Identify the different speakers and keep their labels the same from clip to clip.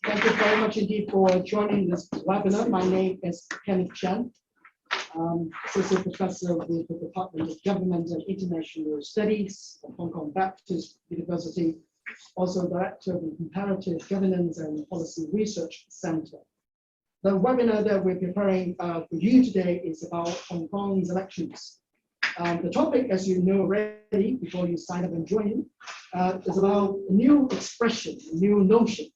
Speaker 1: Thank you very much indeed for joining this webinar. My name is Chung, Associate Professor with the Department of Government and International Studies at Hong Kong Baptist University, also Director of the Comparative Governance and Policy Research Center. The webinar that we're preparing for you today is about Hong Kong's elections. The topic, as you know already, before you sign up and join, is about a new expression, a new notion.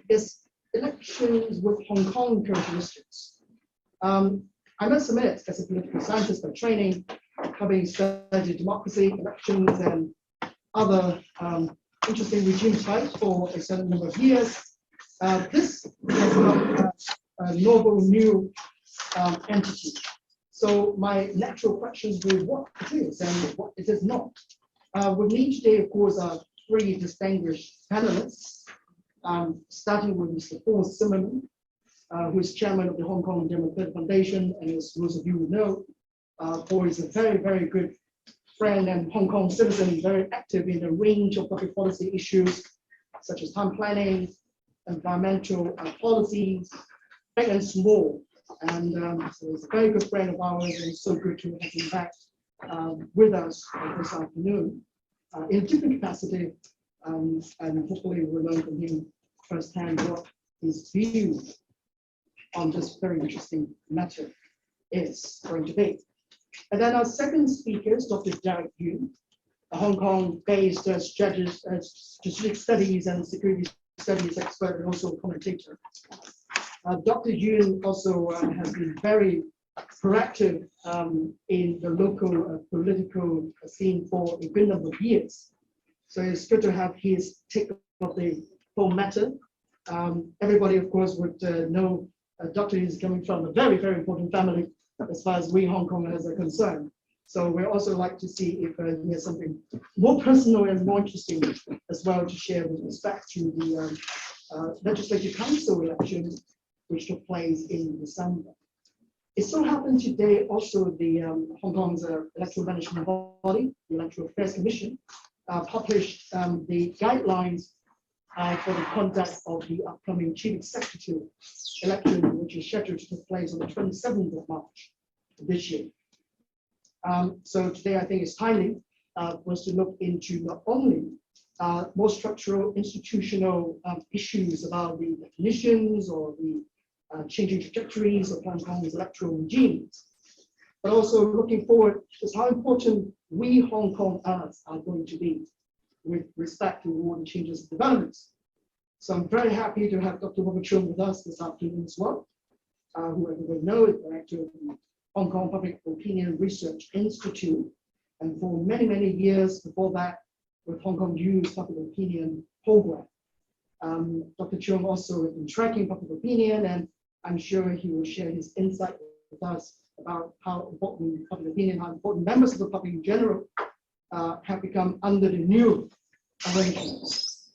Speaker 1: Is elections with Hong Kong characteristics. I must admit, as a political scientist by training, having studied democracy, elections, and other interesting regime types for a certain number of years, this is not a novel new entity. So my natural questions will be what it is and what it is not. With me today, of course, are three distinguished panelists, starting with Mr. Zimmermann, who is chairman of the Hong Kong Democratic Foundation, and as most of you will know, Paul is a very, very good friend and Hong Kong citizen, very active in a range of public policy issues, such as town planning, environmental policies, big and small. And so he's a very good friend of ours, and it's so good to have him back with us this afternoon in a different capacity, and hopefully we'll learn from him firsthand what his view on this very interesting matter is going to be. And then our second speaker is Dr. Yuen, a Hong Kong-based strategic studies and security studies expert and also commentator. Dr. Yuen also has been very proactive in the local political scene for a good number of years. So it's good to have his take of the whole matter. Everybody, of course, would know Dr. is coming from a very, very important family as far as we Hong Kongers are concerned. So we also like to see if he has something more personal and more interesting as well to share with respect to the Legislative Council elections, which took place in December. It so happened today also the Hong Kong's electoral management body, the Electoral Affairs Commission, published the guidelines for the conduct of the upcoming Chief Executive election, which is scheduled to take place on the 27th of March this year. So today I think it's timely for us to look into not only more structural institutional issues about the definitions or the changing trajectories of Hong Kong's electoral regimes, but also looking forward to how important we Hong Kongers are going to be with respect to all the changes and developments. So I'm very happy to have Dr. Chung with us this afternoon as well, who everybody knows is director of the Hong Kong Public Opinion Research Institute, and for many, many years before that, with Hong Kong Youth Public Opinion Program. Dr. Chung also has been tracking public opinion, and I'm sure he will share his insight with us about how important public opinion, how important members of the public in general have become under the new arrangements.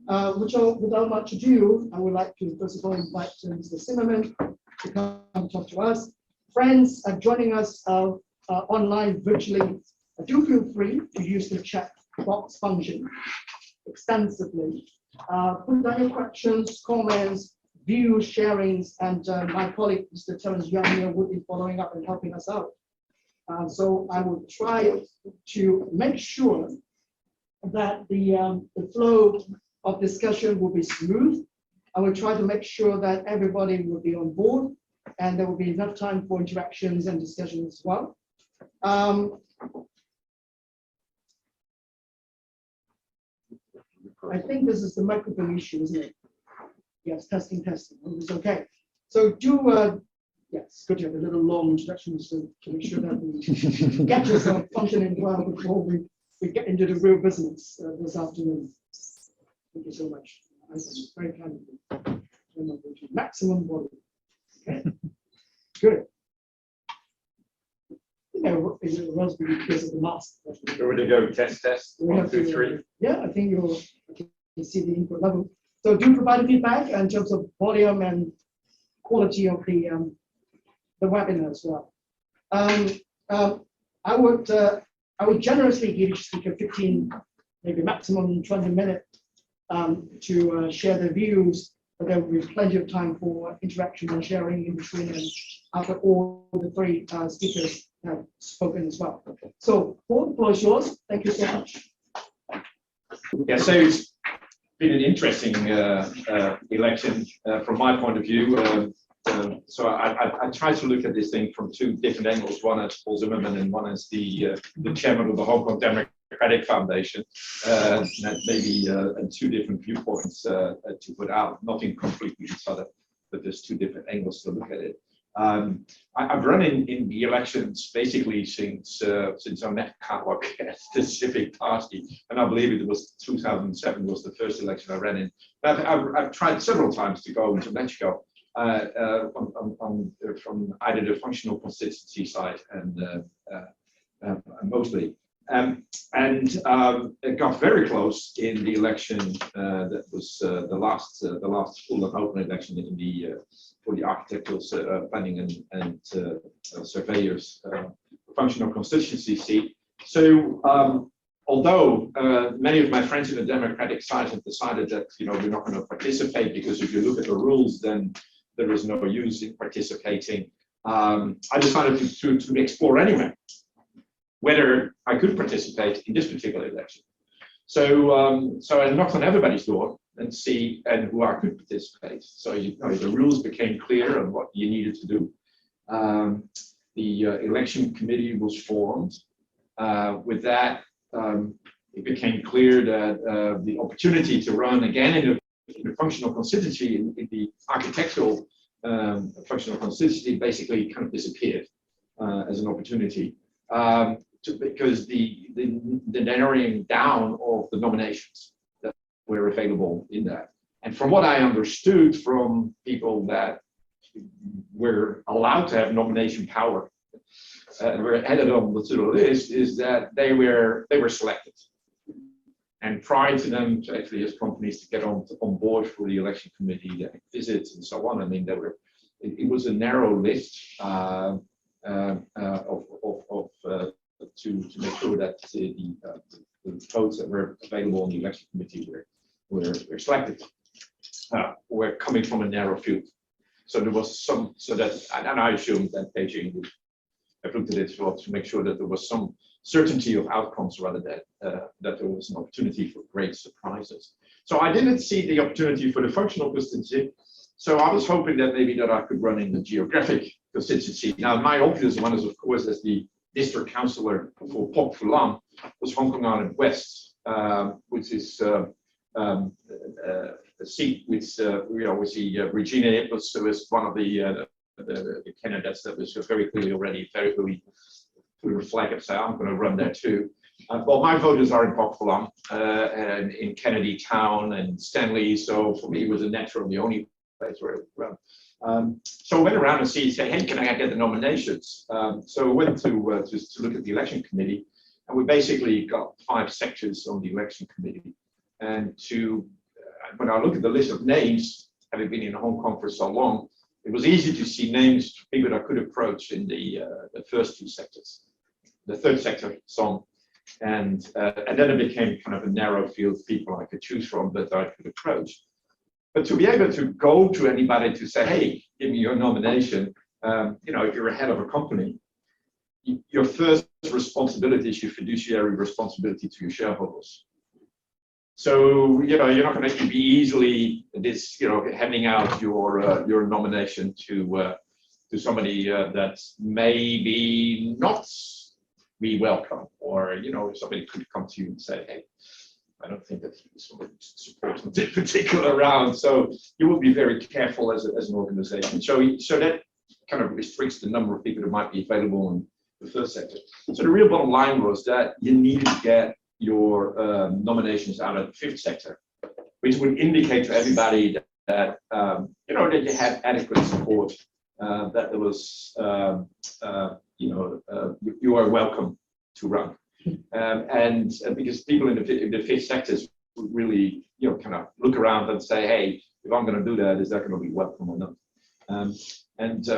Speaker 1: Without much ado, I would like to first of all invite Mr. Zimmermann to come and talk to us. Friends joining us online virtually, do feel free to use the chat box function extensively. Put down your questions, comments, views, sharings, and my colleague, Mr. Yuen here, will be following up and helping us out. So I will try to make sure that the flow of discussion will be smooth. I will try to make sure that everybody will be on board and there will be enough time for interactions and discussions as well. I think this is the microphone issue, isn't it? Yes, testing. It's okay. So do, yes, good to have a little long introduction to make sure that we get yourself functioning well before we get into the real business this afternoon. Thank you so much. I'm very kind of you. Maximum volume. Okay. Good. It was because of the mask.
Speaker 2: We're going to go test. 1, 2, 3.
Speaker 1: Yeah, I think you can see the input level. So do provide feedback in terms of volume and quality of the webinar as well. I would generously give each speaker 15, maybe maximum 20-minute to share their views, but there will be plenty of time for interaction and sharing in between and after all the three speakers have spoken as well. So, Paul, the floor is yours. Thank you so much.
Speaker 2: Yeah, so it's been an interesting election from my point of view. So I try to look at this thing from two different angles. One is Paul Zimmermann, and one is the chairman of the Hong Kong Democratic Foundation. Maybe two different viewpoints to put out. Nothing completely each other, but there's two different angles to look at it. I've run in the elections basically since I met Carlock at the Civic Party, and I believe it was 2007 was the first election I ran in. I've tried several times to go into Mexico from either the functional constituency side and mostly. It got very close in the election that was the last full and open election in the for the architectural planning and surveyors functional constituency seat. So although many of my friends in the Democratic side have decided that we're not going to participate because if you look at the rules, then there is no use in participating. I decided to explore anyway whether I could participate in this particular election. So I knocked on everybody's door and see who I could participate. So the rules became clear on what you needed to do. The election committee was formed. With that, it became clear that the opportunity to run again in the functional constituency, in the architectural functional constituency, basically kind of disappeared as an opportunity. Because the narrowing down of the nominations that were available in that. And from what I understood from people that were allowed to have nomination power and were added on to the list, is that they were selected. And prior to them, actually as companies to get on board for the election committee, the visits and so on, I mean, it was a narrow list to make sure that the votes that were available on the election committee were selected, were coming from a narrow field. So there was some, and I assumed that Beijing would have looked at it to make sure that there was some certainty of outcomes rather than that there was an opportunity for great surprises. So I didn't see the opportunity for the functional constituency. So I was hoping that maybe that I could run in the geographic constituency. Now, my obvious one is, of course, as the district councillor for Pok Fulam was Hong Kong Island West, which is a seat which Regina was one of the candidates that was very clearly already very clearly put a flag and say, I'm going to run there too. Well, my voters are in Pok Fulam and in Kennedy Town and Stanley, so for me it was a natural, the only place where I would run. So I went around and said, hey, can I get the nominations? So I went to look at the election committee, and we basically got 5 sectors on the election committee. And when I look at the list of names, having been in Hong Kong for so long, it was easy to see names of people that I could approach in the first 2 sectors. The third sector, Song, and then it became kind of a narrow field of people I could choose from that I could approach. But to be able to go to anybody to say, hey, give me your nomination, if you're a head of a company, your first responsibility is your fiduciary responsibility to your shareholders. So, you're not going to be easily handing out your nomination to somebody that maybe not be welcome, or, somebody could come to you and say, hey, I don't think that somebody supports in particular round. So you will be very careful as an organization. So that kind of restricts the number of people that might be available in the first sector. So the real bottom line was that you needed to get your nominations out of the 5th sector, which would indicate to everybody that that you had adequate support, that there was you are welcome to run. And because people in the 5th sectors would really, kind of look around and say, hey, if I'm going to do that, is that going to be welcome or not?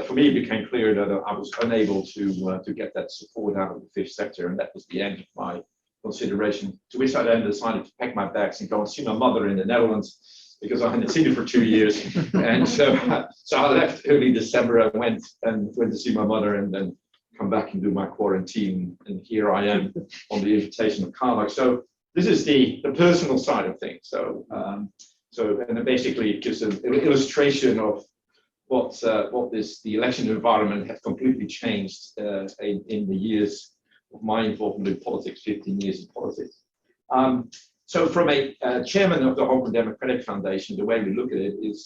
Speaker 2: For me, it became clear that I was unable to get that support out of the 5th sector, and that was the end of my consideration, to which I then decided to pack my bags and go and see my mother in the Netherlands, because I hadn't seen her for 2 years. And so I left early December and went to see my mother and then come back and do my quarantine. And here I am on the invitation of Carmack. So this is the personal side of things. So and it basically gives an illustration of what the election environment has completely changed in the years of my involvement in politics, 15 years in politics. So from a chairman of the Hong Kong Democratic Foundation, the way we look at it is,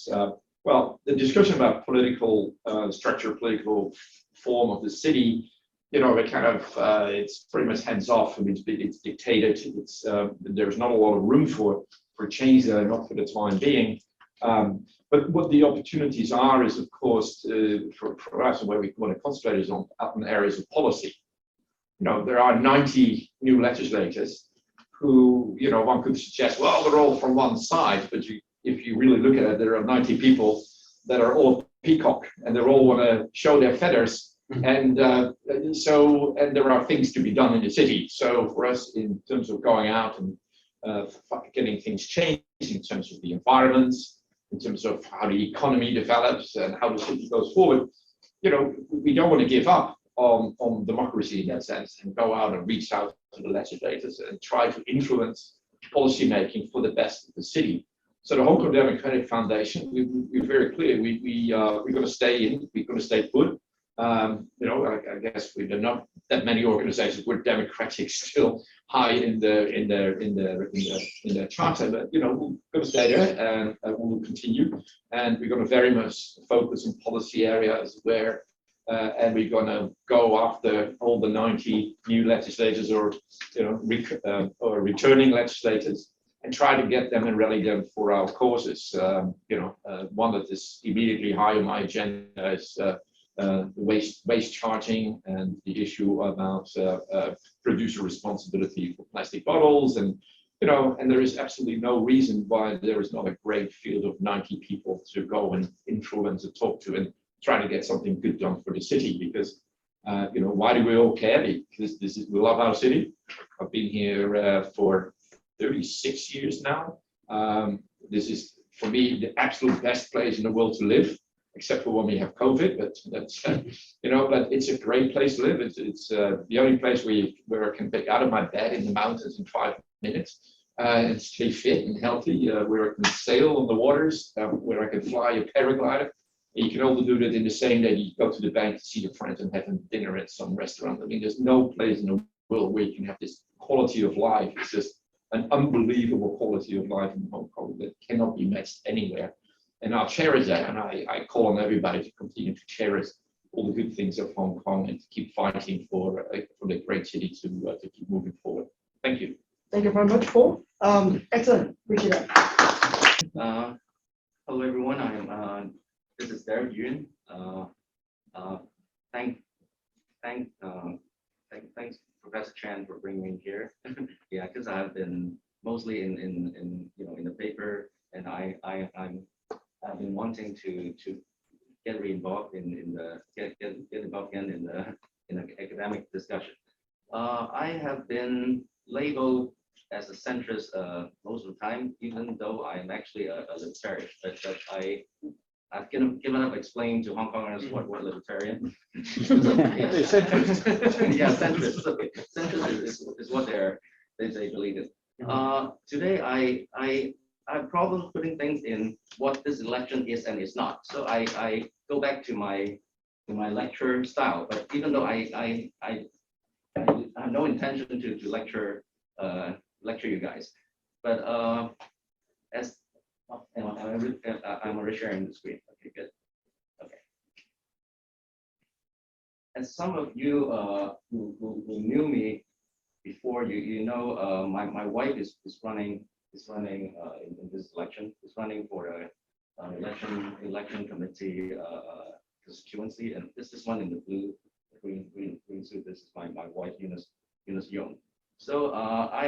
Speaker 2: well, the discussion about political structure, political form of the city, you know, it kind of, it's pretty much hands off. I mean, it's dictated. There's not a lot of room for change there, not for the time being. But what the opportunities are is, of course, for us, where we want to concentrate is on areas of policy. You know, there are 90 new legislators who, you know, one could suggest, well, they're all from one side, but if you really look at it, there are 90 people that are all peacock, and they all want to show their feathers. And there are things to be done in the city. So for us, in terms of going out and getting things changed in terms of the environment, in terms of how the economy develops and how the city goes forward, you know, we don't want to give up on democracy in that sense and go out and reach out to the legislators and try to influence policy making for the best of the city. So the Hong Kong Democratic Foundation, we're very clear, we're going to stay in, we're going to stay put. You know, I guess we're not that many organizations. We're democratic still, high in the charter, but you know, we're going to stay there and we'll continue. And we're going to very much focus on policy areas where, and we're going to go after all the 90 new legislators or you know or returning legislators and try to get them and rally them for our causes. You know, one that is immediately high on my agenda is the waste charging and the issue about producer responsibility for plastic bottles, and you know, and there is absolutely no reason why there is not a great field of 90 people to go and influence and talk to and try to get something good done for the city. Because you know, why do we all care? Because we love our city. I've been here for 36 years now. This is for me the absolute best place in the world to live, except for when we have COVID, but that's, you know, but it's a great place to live. It's the only place where I can get out of my bed in the mountains in 5 minutes and stay fit and healthy, where I can sail on the waters, where I can fly a paraglider. You can also do that in the same day you go to the bank to see your friends and have a dinner at some restaurant. I mean, there's no place in the world where you can have this quality of life. It's just an unbelievable quality of life in Hong Kong that cannot be matched anywhere. And I'll cherish that, and I call on everybody to continue to cherish all the good things of Hong Kong and to keep fighting for the great city to keep moving forward. Thank you.
Speaker 1: Thank you very much, Paul. Excellent. Appreciate that.
Speaker 3: Hello, everyone. This is Yuen. Thanks, Professor Chan, for bringing me here. Yeah, because I've been mostly in the paper, and I've been wanting to get involved in the academic discussion. I have been labeled as a centrist most of the time, even though I'm actually a libertarian. But I've given up explaining to Hong Kongers what libertarian. Yeah, centrist. Centrist is what they believe in. Today I have problems putting things in what this election is and is not. So I go back to my lecture style. But even though I have no intention to lecture you guys, but I'm already sharing the screen. Okay, good. Okay. As some of you who knew me before, you know my wife is running in this election. Is running for a election committee constituency, and this is one in the green suit. This is my wife, Yuen. So I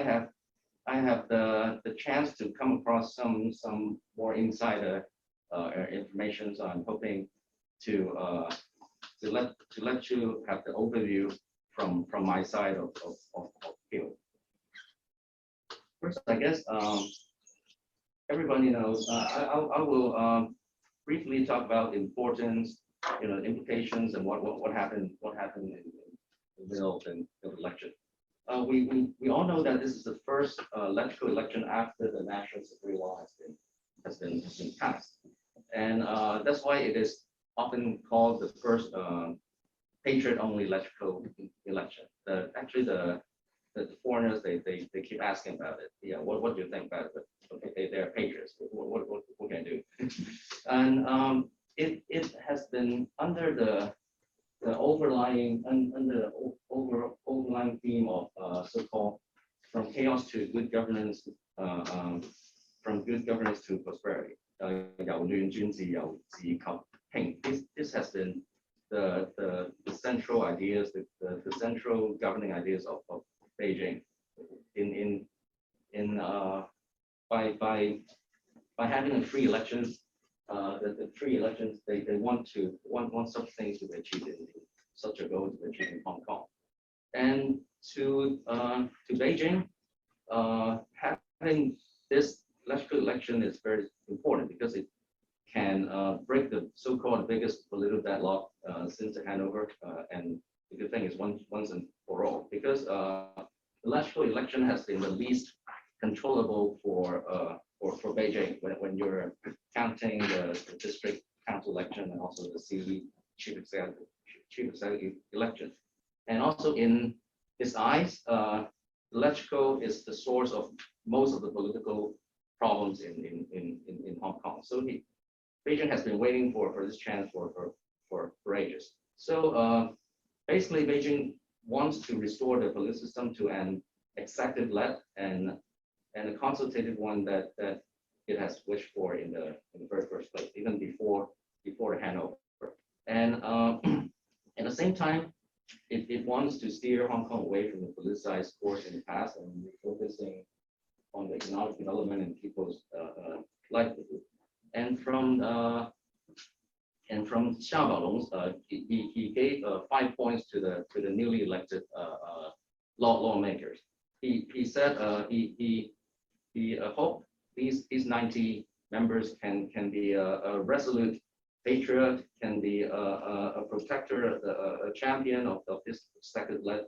Speaker 3: have the chance to come across some more insider information. So I'm hoping to let you have the overview from my side of field. First, I guess everybody knows. I will briefly talk about the importance, implications, and what happened in the middle of the election. We all know that this is the first electrical election after the national security law has been passed, and that's why it is often called the first patriot-only electrical election. Actually, the foreigners they keep asking about it. Yeah, what do you think about it? Okay, they're patriots. What can I do? And it has been under the overlying theme of so-called from chaos to good governance, from good governance to prosperity. 由亂轉治，由治及興. This has been the central ideas, the central governing ideas of Beijing. By having free elections, the free elections they want such things to be achieved in such a goal to be achieved in Hong Kong. And to Beijing, having this electrical election is very important because it can break the so-called biggest political deadlock since the handover, and the good thing is once and for all, because electrical election has been the least controllable for Beijing when you're counting the district council election and also the city chief executive election. And also in his eyes, electrical is the source of most of the political problems in Hong Kong. So Beijing has been waiting for this chance for ages. So basically, Beijing wants to restore the political system to an executive-led and a consultative one that it has wished for in the very first place, even before the handover. And at the same time, it wants to steer Hong Kong away from the politicized course in the past and focusing on the economic development and people's livelihood. And from Xia Baolong's, he gave 5 points to the newly elected lawmakers. He said he hoped these 90 members can be a resolute patriot, can be a protector, a champion of this executive-led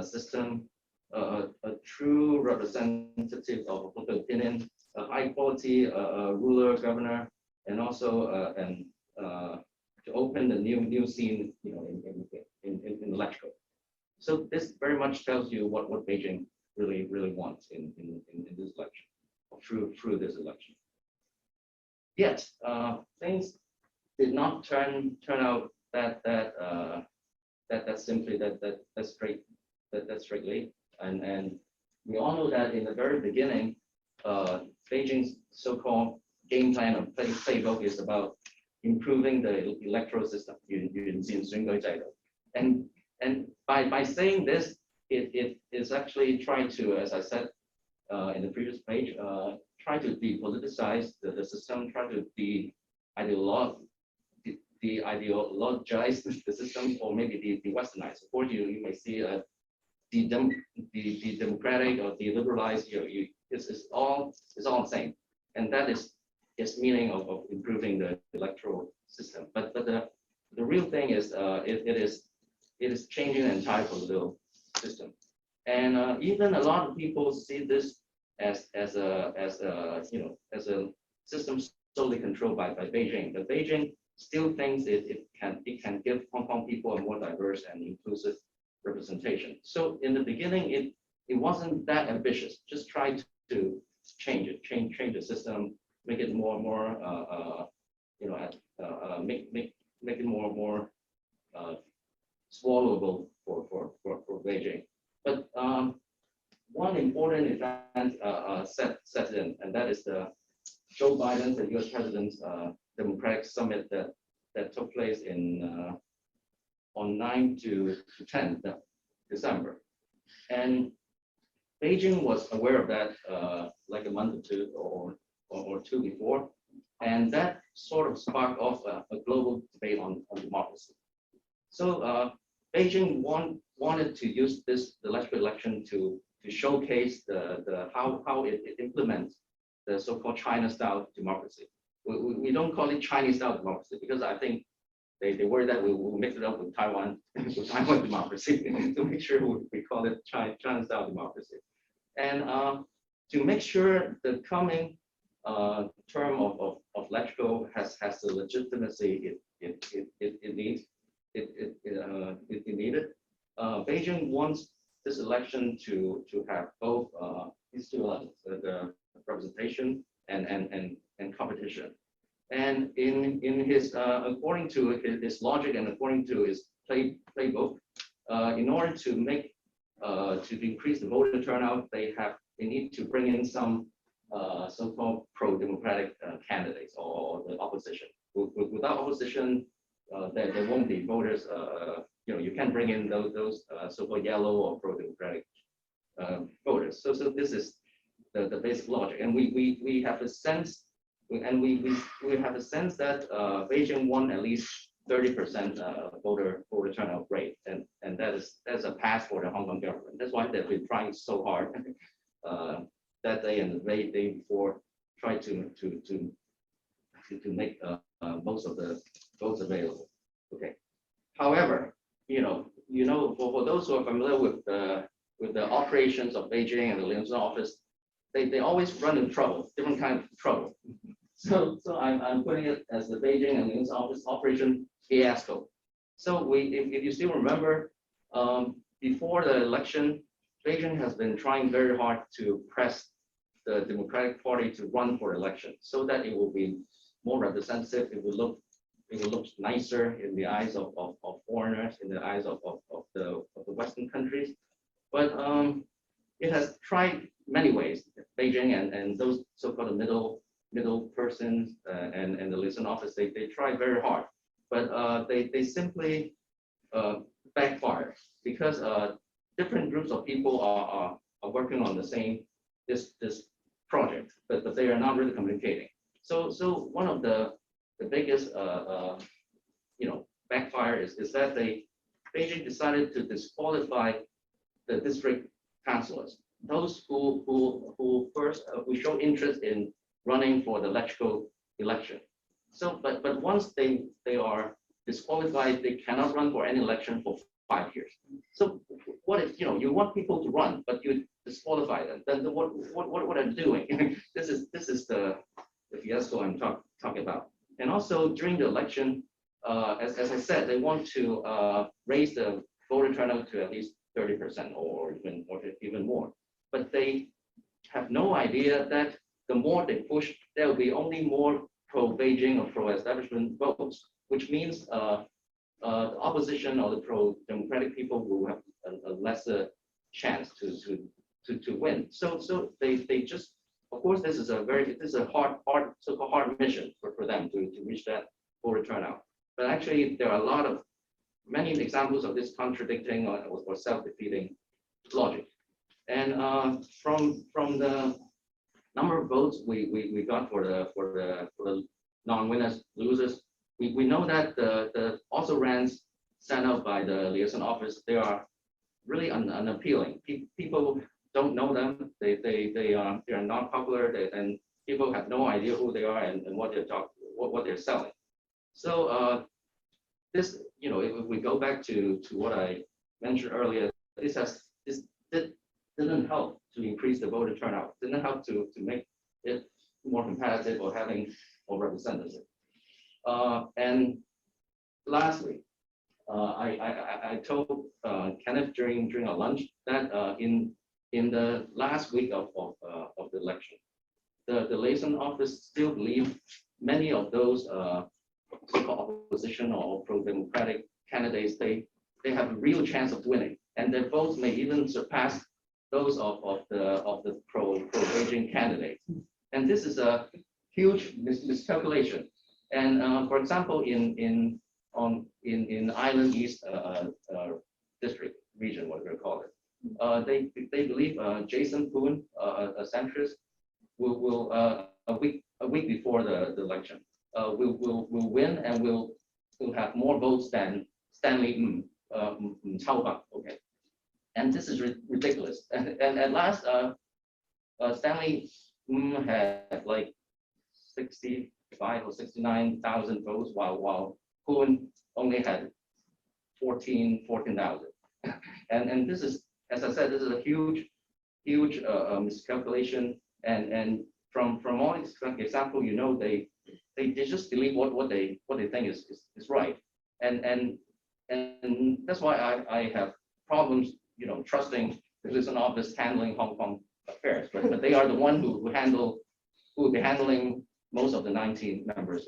Speaker 3: system, a true representative of political opinion, a high-quality ruler, governor, and also to open the new scene, in electrical. So this very much tells you what Beijing really wants in this election, or through this election. Yet things did not turn out that simply that straightly, and we all know that in the very beginning, Beijing's so-called game plan or playbook is about improving the electoral system, and by saying this, it is actually trying to, as I said in the previous page, try to depoliticize the system, try to ideologize the system, or maybe de-westernize. Of course, you may see the democratic or de-liberalized. It's all the same, and that is its meaning of improving the electoral system. But the real thing is it is changing the entire political system, and even a lot of people see this as a system solely controlled by Beijing. But Beijing still thinks it can give Hong Kong people a more diverse and inclusive representation. So in the beginning, it wasn't that ambitious. Just try to change the system, make it more make it more swallowable for Beijing. But one important event set in, and that is the Joe Biden, the U.S. President's Democratic Summit that took place on 9 to 10 December. And Beijing was aware of that like a month or two or two before, and that sort of sparked off a global debate on democracy. So Beijing wanted to use this electoral election to showcase how it implements the so-called China-style democracy. We don't call it Chinese-style democracy because I think they worry that we will mix it up with Taiwan with Taiwan democracy to make sure we call it China-style democracy. And to make sure the coming term of electrical has the legitimacy it needs. It needed. Beijing wants this election to have both these two elements, the representation and competition. And in his according to his logic and according to his playbook, in order to make to increase the voter turnout, they need to bring in some so-called pro-democratic candidates or the opposition. Without opposition, there won't be voters. You can bring in those so-called yellow or pro-democratic voters. So this is the basic logic, and we have a sense, and we have a sense that Beijing won at least 30% voter turnout rate, and that's a pass for the Hong Kong government. That's why they've been trying so hard that day and the day before, try to make most of the votes available. Okay. However, for those who are familiar with the operations of Beijing and the liaison office, they always run into trouble, different kind of trouble. So I'm putting it as the Beijing and liaison office operation fiasco. So if you still remember, before the election, Beijing has been trying very hard to press the Democratic Party to run for election so that it will be more representative. It will look nicer in the eyes of foreigners, in the eyes of the Western countries. But it has tried many ways. Beijing and those so-called middle persons and the liaison office, they try very hard, but they simply backfire because different groups of people are working on the same this project, but they are not really communicating. So one of the biggest backfire is that Beijing decided to disqualify the district councillors, those who first show interest in running for the electrical election. So but once they are disqualified, they cannot run for any election for 5 years. So what if you want people to run, but you disqualify them? Then what are you doing? this is the fiasco I'm talking about. And also during the election, as I said, they want to raise the voter turnout to at least 30% or even more. But they have no idea that the more they push, there will be only more pro-Beijing or pro-establishment votes, which means the opposition or the pro-democratic people will have a lesser chance to win. So they just, of course, this is a hard so-called hard mission for them to reach that voter turnout. But actually, there are many examples of this contradicting or self-defeating logic. And from the number of votes we got for the non-winners, losers, we know that the also rans sent out by the liaison office, they are really unappealing. People don't know them. They are not popular, and people have no idea who they are and what they're selling. So this, if we go back to what I mentioned earlier, this didn't help to increase the voter turnout, didn't help to make it more competitive or having more representative. And lastly, I told Kenneth during a lunch that in the last week of the election, the liaison office still believe many of those so-called opposition or pro-democratic candidates, they have a real chance of winning, and their votes may even surpass those of the pro-Beijing candidates. And this is a huge miscalculation. And for example, in Island East district region, what we call it, they believe Jason Poon, a centrist, will a week before the election will win and will have more votes than Stanley Chao. Okay, And this is ridiculous. And at last, Stanley had like 65 or 69,000 votes, while Yuen only had 14,000. And this is, as I said, this is a huge miscalculation. And from all example, you know, they just believe what they think is right. And that's why I have problems, you know, trusting the Listen office handling Hong Kong affairs. But they are the one who will be handling most of the 19 members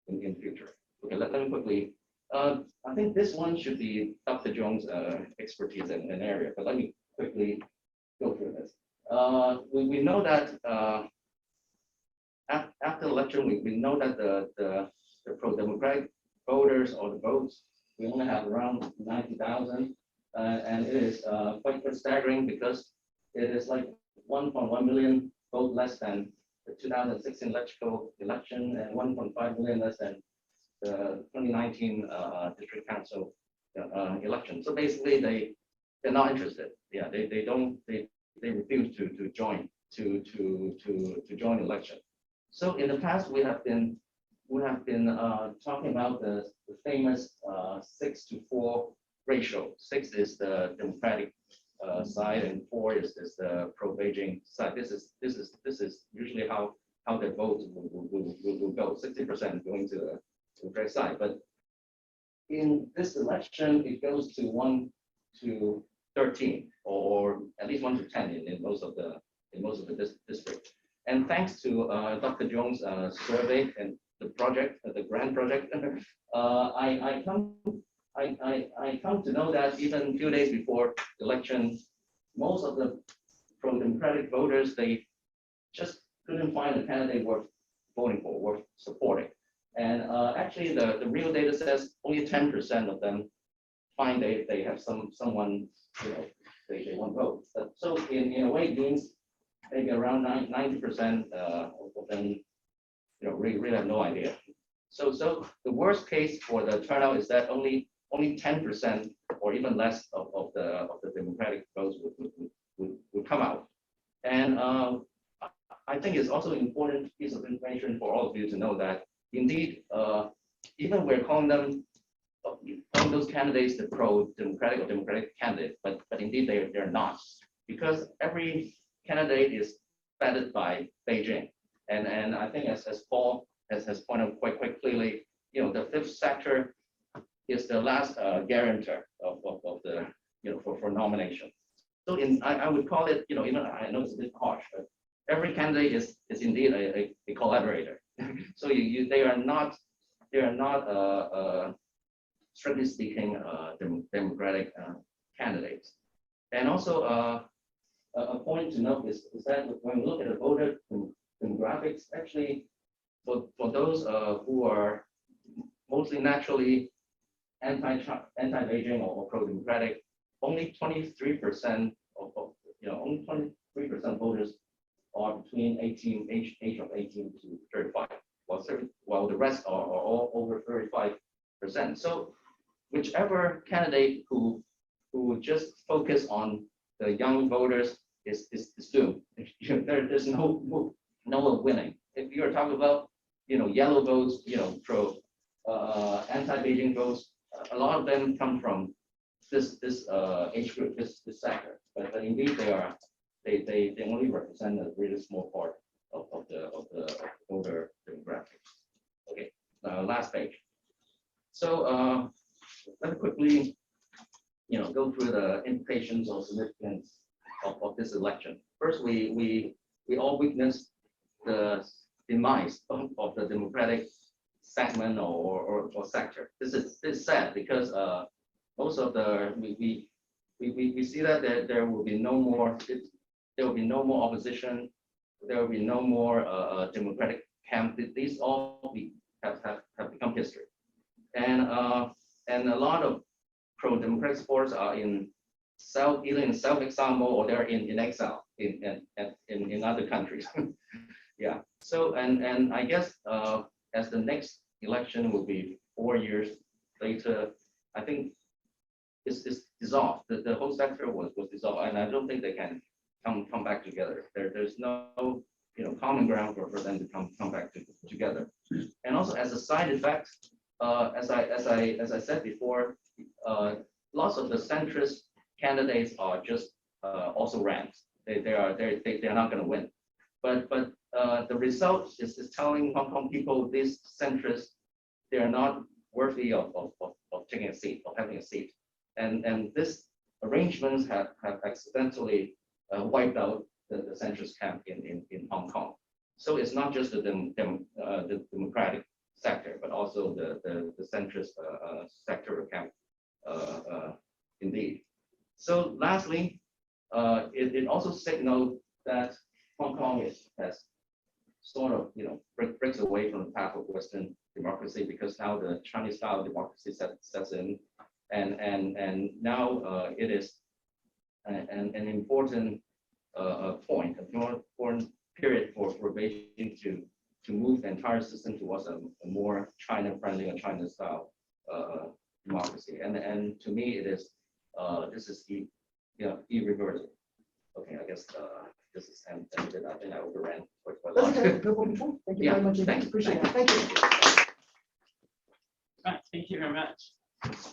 Speaker 3: in future. Okay, let me quickly. I think this one should be Dr. Chung's expertise in an area, but let me quickly go through this. We know that after the election, we know that the pro-democratic voters or the votes, we only have around 90,000, and it is quite staggering because it is like 1.1 million vote less than the 2016 electoral election and 1.5 million less than the 2019 district council election. So basically, they're not interested. Yeah, they refuse to join join election. So in the past, we have been talking about the famous 6-4 ratio. 6 is the Democratic side, and 4 is the pro-Beijing side. This is usually how the votes will go. 60% going to the Democratic side, but in this election, it goes to 1-13, or at least 1-10 in most of the districts. And thanks to Dr. Chung's survey and the project, the grant project, I come to know that even a few days before the election, most of the pro-democratic voters, they just couldn't find a candidate worth voting for, worth supporting. And actually, the real data says only 10% of them find they have someone, you know, they want to vote. So in a way, it means maybe around 90% of them, you know, really have no idea. So the worst case for the turnout is that only 10% or even less of the Democratic votes would come out. And I think it's also an important piece of information for all of you to know that indeed, even we're calling those candidates the pro-democratic or democratic candidate, but indeed they're not, because every candidate is vetted by Beijing. And I think as Paul has pointed out quite clearly, you know, the fifth sector is the last guarantor of the, you know, for nomination. So I would call it, you know, even I know it's a bit harsh, but every candidate is indeed a collaborator. So they are not strictly speaking democratic candidates. And also a point to note is that when we look at the voter demographics, actually for those who are mostly naturally anti-Beijing or pro-democratic, only 23% of only 23% voters are between age of 18 to 35, while the rest are all over 35%. So whichever candidate who just focus on the young voters is doomed. There's no winning. If you're talking about, you know, yellow votes, you know, pro anti-Beijing votes, a lot of them come from this age group, this sector. But indeed they only represent a really small part of the voter demographics. Okay, last page. So let me quickly, you know, go through the implications or significance of this election. First, we all witnessed the demise of the democratic segment or sector. This is sad because most of the we see that there will be no more opposition. There will be no more democratic camp. These all have become history, and a lot of pro-democratic sports are either in self-exile mode or they're in exile in other countries. Yeah. So and I guess as the next election will be 4 years later, I think is dissolved. The whole sector was dissolved, and I don't think they can come back together. There's no common ground for them to come back together. And also as a side effect, as I said before, lots of the centrist candidates are just also rants. They're not going to win. But the result is telling Hong Kong people, these centrists, they are not worthy of taking a seat, of having a seat. And this arrangements have accidentally wiped out the centrist camp in Hong Kong. So it's not just the democratic sector, but also the centrist sector camp indeed. So lastly, it also signaled that Hong Kong has sort of breaks away from the path of Western democracy, because now the Chinese style democracy sets in, and now it is an important point, an important period for Beijing to move the entire system towards a more China-friendly or China-style democracy. And to me, it is this is irreversible. Okay, I guess this is ended. I think I overran quite a lot.
Speaker 1: That's okay. No problem. Thank you very much.
Speaker 3: Thanks.
Speaker 1: Appreciate it. Thank you.
Speaker 4: Right, thank you very much.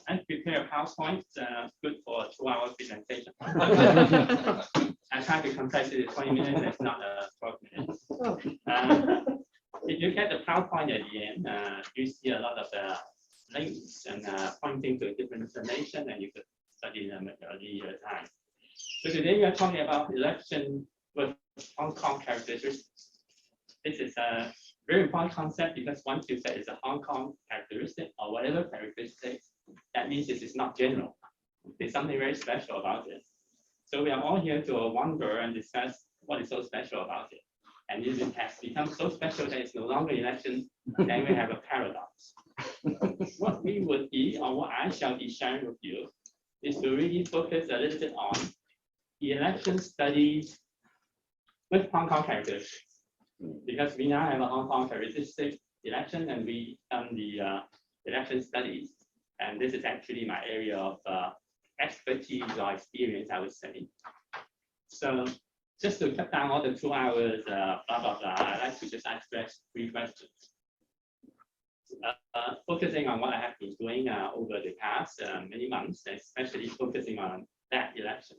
Speaker 4: I prepare a PowerPoint, good for a 2-hour presentation. I try to compress it to 20 minutes, it's not 12 minutes.
Speaker 1: Oh.
Speaker 4: If you get the PowerPoint at the end, you see a lot of links and pointing to different information, and you could study them at a later time. So today we are talking about election with Hong Kong characteristics. This is a very important concept, because once you say it's a Hong Kong characteristic or whatever characteristics, that means this is not general. There's something very special about it. So we are all here to wonder and discuss what is so special about it. And if it has become so special that it's no longer election, then we have a paradox. What we would be, or what I shall be sharing with you, is to really focus a little bit on the election studies with Hong Kong characteristics. Because we now have a Hong Kong characteristic election, and we done the election studies. And this is actually my area of expertise or experience, I would say. So just to cut down all the 2 hours, blah, blah, blah, I'd like to just address 3 questions. Focusing on what I have been doing over the past many months, especially focusing on that election.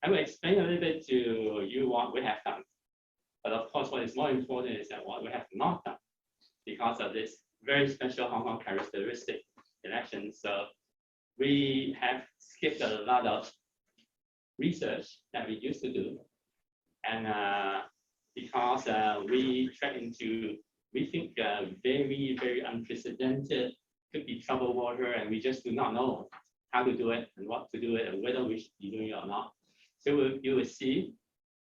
Speaker 4: I will explain a little bit to you what we have done. But of course, what is more important is that what we have not done, because of this very special Hong Kong characteristic election. So we have skipped a lot of research that we used to do. And because we try into, we think very, very unprecedented, could be troubled water, and we just do not know how to do it and what to do it and whether we should be doing it or not. So you will see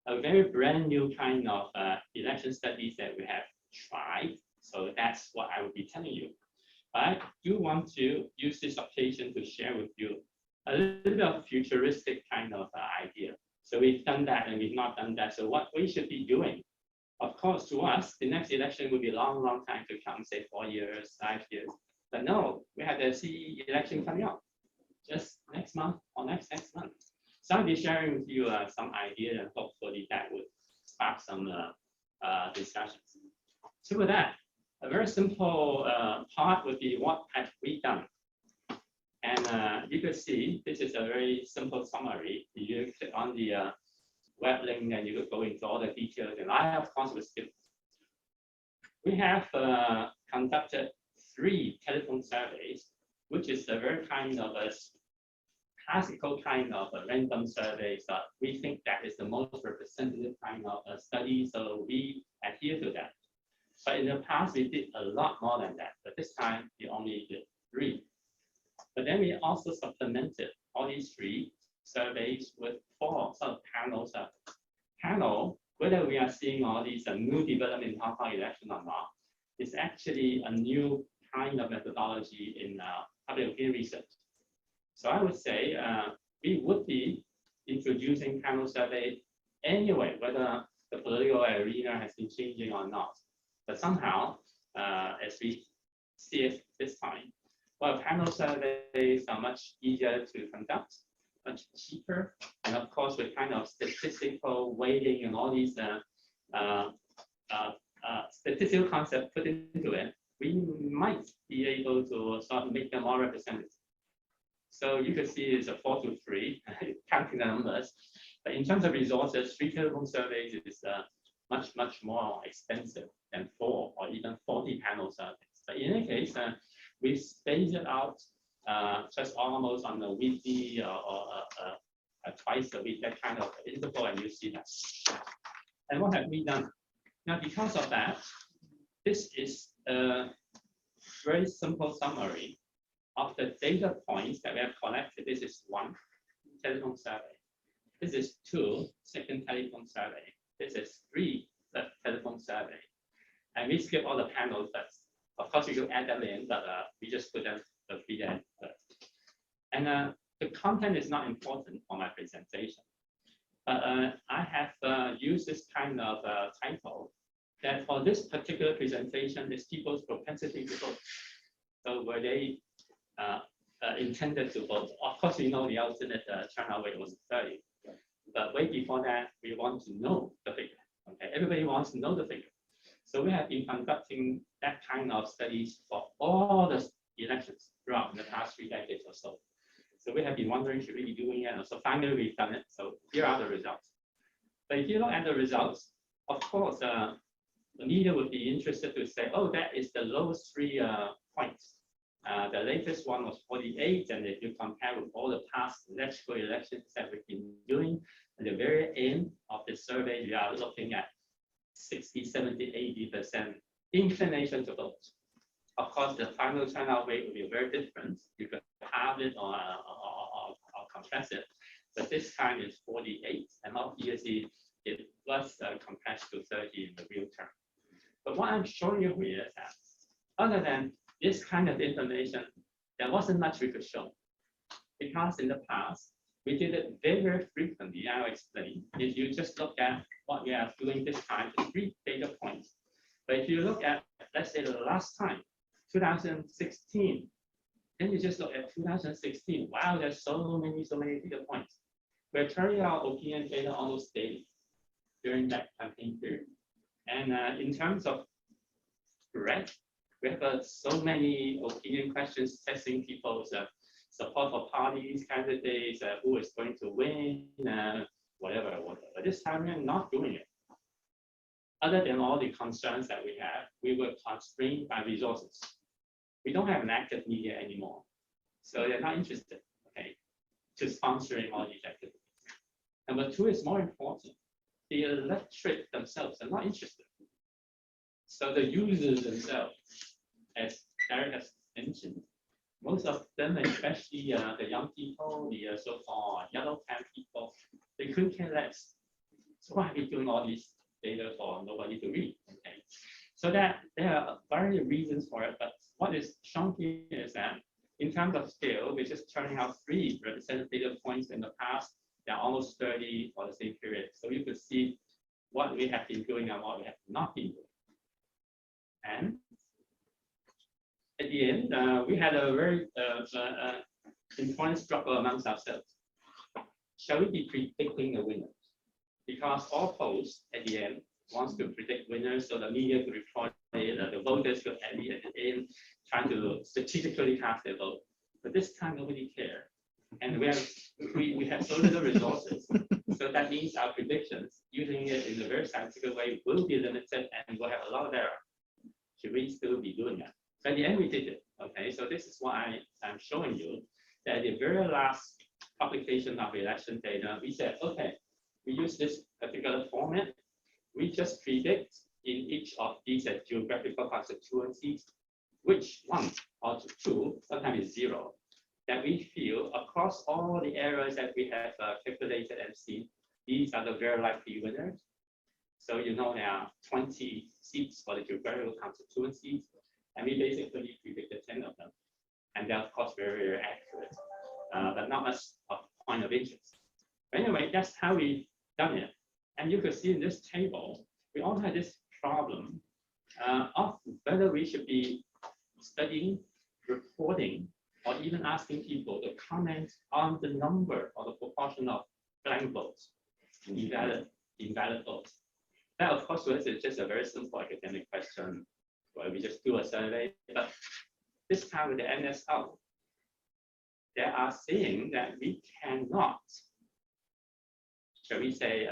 Speaker 4: a very brand new kind of election studies that we have tried. So that's what I will be telling you. I do want to use this occasion to share with you a little bit of futuristic kind of idea. So we've done that and we've not done that. So what we should be doing, of course, to us, the next election will be a long, long time to come, say 4 years, 5 years. But no, we have the CE election coming up just next month or next month. So I'll be sharing with you some ideas, and hopefully that would spark some discussions. So with that, a very simple part would be what have we done? And you can see this is a very simple summary. You click on the web link and you could go into all the details, and I of course will skip. We have conducted 3 telephone surveys, which is a very kind of a classical kind of a random survey. So we think that is the most representative kind of a study, so we adhere to that. But in the past, we did a lot more than that. But this time, we only did 3. But then we also supplemented all these 3 surveys with 4 sort of panels. Panel, whether we are seeing all these new development in Hong Kong election or not, is actually a new kind of methodology in public opinion research. So I would say we would be introducing panel survey anyway, whether the political arena has been changing or not. But somehow, as we see it this time, Well, panel surveys are much easier to conduct, much cheaper, and of course, with kind of statistical weighting and all these statistical concepts put into it, we might be able to sort of make them more representative. So you could see it's a 4 to 3, counting the numbers. But in terms of resources, 3 telephone surveys is much more expensive than 4 or even 40 panel surveys. But in any case, we space it out just almost on a weekly or twice a week, that kind of interval, and you see that. And what have we done? Now, because of that, this is a very simple summary of the data points that we have collected. This is 1 telephone survey. This is 2 second telephone survey. This is 3 telephone survey. And we skip all the panels, but of course we could add them in, but we just put them the 3 there first. And the content is not important for my presentation. But I have used this kind of title that for this particular presentation is people's propensity to vote. So were they intended to vote? Of course, we know the ultimate turnout rate was 30. But way before that, we want to know the figure. Okay, everybody wants to know the figure. So we have been conducting that kind of studies for all the elections throughout the past 3 decades or so. So we have been wondering, should we be doing it? And so finally, we've done it. So here are the results. But if you look at the results, of course, the media would be interested to say, oh, that is the lowest 3 points. The latest one was 48, and if you compare with all the past electoral elections that we've been doing, at the very end of the survey, we are looking at 60, 70, 80% inclination to vote. Of course, the final turnout rate will be very different. You could halve it or compress it, but this time is 48, and obviously it was compressed to 30 in the real term. But what I'm showing you here is that other than this kind of information, there wasn't much we could show. Because in the past, we did it very, very frequently. I'll explain. If you just look at what we are doing this time, the 3 data points. But if you look at, let's say, the last time, 2016, then you just look at 2016. Wow, there's so many data points. We're turning our opinion data almost daily during that campaign period. And in terms of breadth, we have so many opinion questions testing people's support for parties, candidates, who is going to win, whatever. This time we're not doing it. Other than all the concerns that we have, we were constrained by resources. We don't have an active media anymore. So they're not interested, okay, to sponsoring all these activities. Number 2 is more important. The electorate themselves are not interested. So the users themselves, as Eric has mentioned, most of them, especially the young people, the so-called yellow card people, they couldn't care less. So why are we doing all these data for nobody to read? Okay, so that there are various reasons for it, but what is shown here is that in terms of scale, we're just turning out 3 representative data points in the past. There are almost 30 for the same period. So you could see what we have been doing and what we have not been doing. And at the end, we had a very important struggle amongst ourselves. Shall we be predicting the winners? Because all polls at the end wants to predict winners, so the media could report it, the voters could at the end trying to strategically cast their vote. But this time nobody cared, and we have so little resources. So that means our predictions, using it in a very scientific way, will be limited and will have a lot of error. Should we still be doing that? So at the end, we did it. Okay, so this is what I'm showing you. That at the very last publication of election data, we said, okay, we use this particular format. We just predict in each of these geographical constituencies which one or 2, sometimes it's 0, that we feel across all the areas that we have calculated and seen, these are the very likely winners. So you know there are 20 seats for the geographical constituencies, and we basically predicted 10 of them. And they're of course very, very accurate, but not much of point of interest. But anyway, that's how we done it. And you could see in this table, we also had this problem of whether we should be studying reporting or even asking people to comment on the number or the proportion of blank votes, invalid votes. That, of course, was just a very simple academic question where we just do a survey. But this time with the NSO, they are saying that we cannot, shall we say,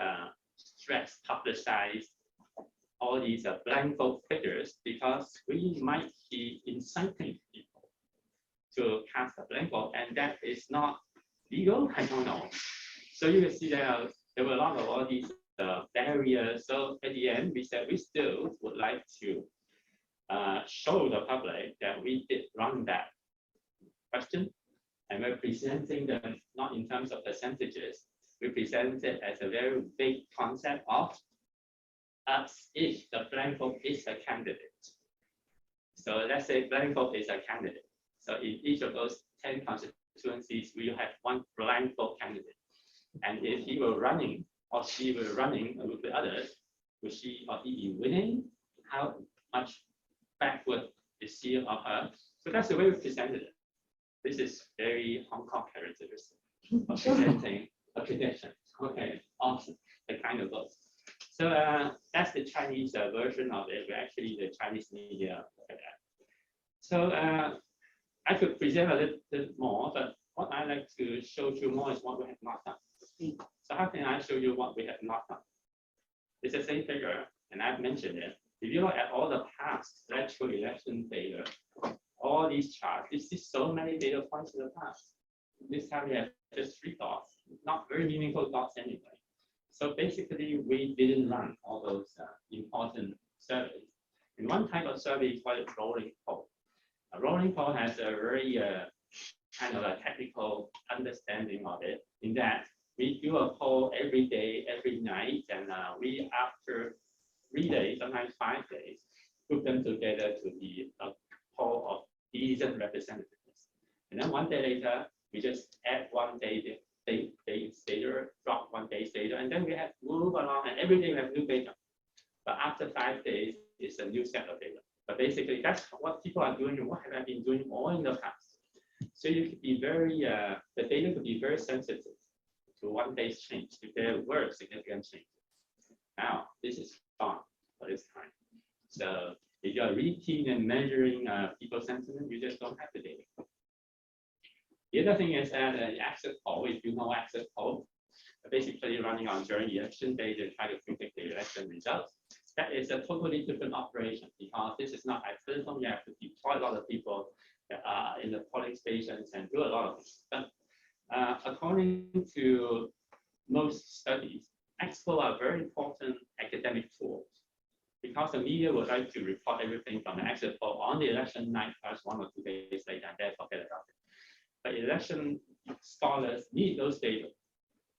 Speaker 4: stress, publicize all these blank vote figures because we might be inciting people to cast a blank vote, and that is not legal. I don't know. So you can see that there were a lot of all these barriers. So at the end, we said we still would like to show the public that we did run that question, and we're presenting them not in terms of percentages. We present it as a very big concept of as if the blank vote is a candidate. So let's say blank vote is a candidate. So in each of those 10 constituencies, we have one blank vote candidate. And if he were running or she were running with the others, would she or he be winning? How much backward is she or her? So that's the way we presented it. This is very Hong Kong characteristic of presenting a prediction, okay, of the kind of vote. So that's the Chinese version of it, where actually the Chinese media look at that. So I could present a little more, but what I like to show you more is what we have not done. So how can I show you what we have not done? It's the same figure, and I've mentioned it. If you look at all the past electoral election data, all these charts, you see so many data points in the past. This time we have just 3 dots, not very meaningful dots anyway. So basically, we didn't run all those important surveys. And one type of survey is called a rolling poll. A rolling poll has a very kind of a technical understanding of it, in that we do a poll every day, every night, and we, after 3 days, sometimes 5 days, put them together to be a poll of decent representativeness. And then 1 day later, we just add 1 day data, drop 1 day's data, and then we have to move along, and every day we have new data. But after 5 days, it's a new set of data. But basically, that's what people are doing and what have I been doing all in the past. So you could be very, the data could be very sensitive to 1 day's change if there were significant changes. Now, this is gone for this time. So if you're reading and measuring people's sentiment, you just don't have the data. The other thing is that the exit poll, if you know exit poll, basically running on during election day to try to predict the election results. That is a totally different operation because this is not at telephone. You have to deploy a lot of people in the polling stations and do a lot of stuff. According to most studies, expo are very important academic tools because the media would like to report everything from the exit poll on the election night, plus 1 or 2 days later, and then forget about it. But election scholars need those data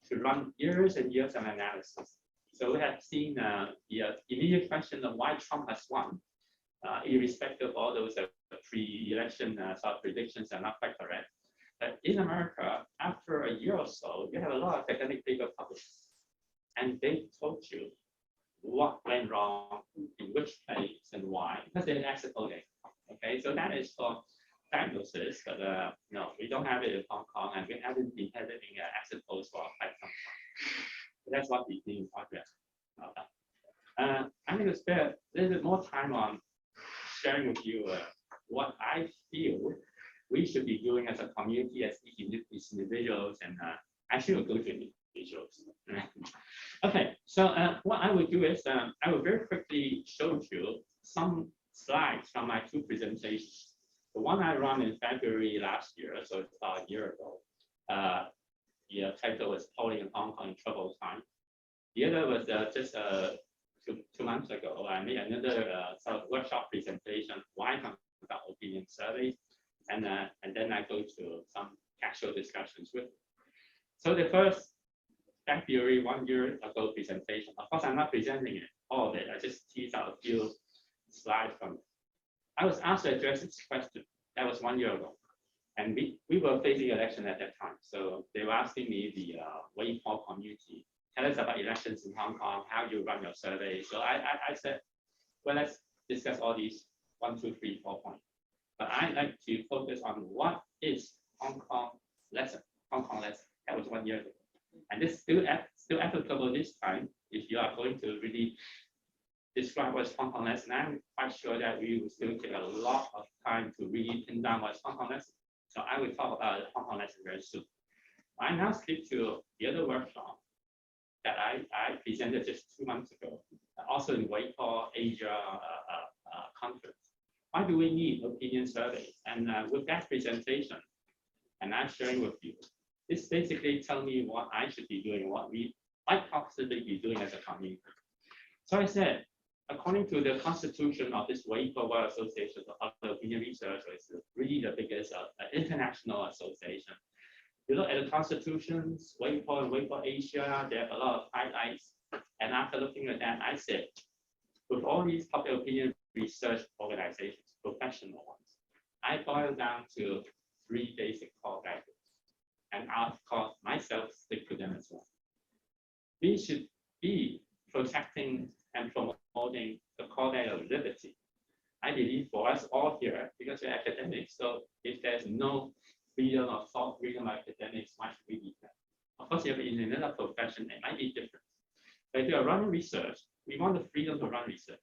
Speaker 4: to run years and years of analysis. So we have seen the immediate question of why Trump has won, irrespective of all those pre-election sort of predictions are not quite correct. But in America, after a year or so, you have a lot of academic paper published, and they told you what went wrong, in which place, and why, because they're exit polling. Okay, so that is for diagnosis, but no, we don't have it in Hong Kong, and we haven't been having exit polls for quite some time. That's what we do in progress. I'm going to spend a little bit more time on sharing with you what I feel we should be doing as a community, as individuals, and actually we'll go to individuals. Okay, so what I will do is I will very quickly show you some slides from my 2 presentations. The one I ran in February last year, so it's about a year ago. The title was Polling in Hong Kong in Troubled Times. The other was just 2 months ago. I made another sort of workshop presentation, why conduct opinion surveys, and then I go to some casual discussions with. So the first February 1 year ago presentation, of course, I'm not presenting it, all of it. I just tease out a few slides from it. I was asked to address this question. That was 1 year ago. And we were facing election at that time. So they were asking me, the Wayne Hall community, tell us about elections in Hong Kong, how you run your survey. So I said, well, let's discuss all these 1, 2, 3, 4 points. But I like to focus on what is Hong Kong lesson. Hong Kong lesson. That was 1 year ago. And this still applicable this time. If you are going to really describe what's Hong Kong lesson, I'm quite sure that we will still take a lot of time to really pin down what's Hong Kong lesson. So I will talk about Hong Kong lesson very soon. I now skip to the other workshop that I presented just 2 months ago, also in WAPO Asia conference. Why do we need opinion surveys? And with that presentation, and I'm sharing with you, this basically tells me what I should be doing, what we might possibly be doing as a community. So I said, according to the constitution of this WAPO World Association of Opinion Research, it's really the biggest international association. You look at the constitutions, WAPO and WAPO Asia, they have a lot of highlights. And after looking at that, I said, with all these public opinion research organizations, professional ones, I boil down to 3 basic core values. And of course, myself stick to them as well. We should be protecting and promoting the core value of liberty. I believe for us all here, because we're academics, so if there's no freedom of thought, freedom of academics, why should we be that? Of course, if in another profession, it might be different. But if you are running research, we want the freedom to run research.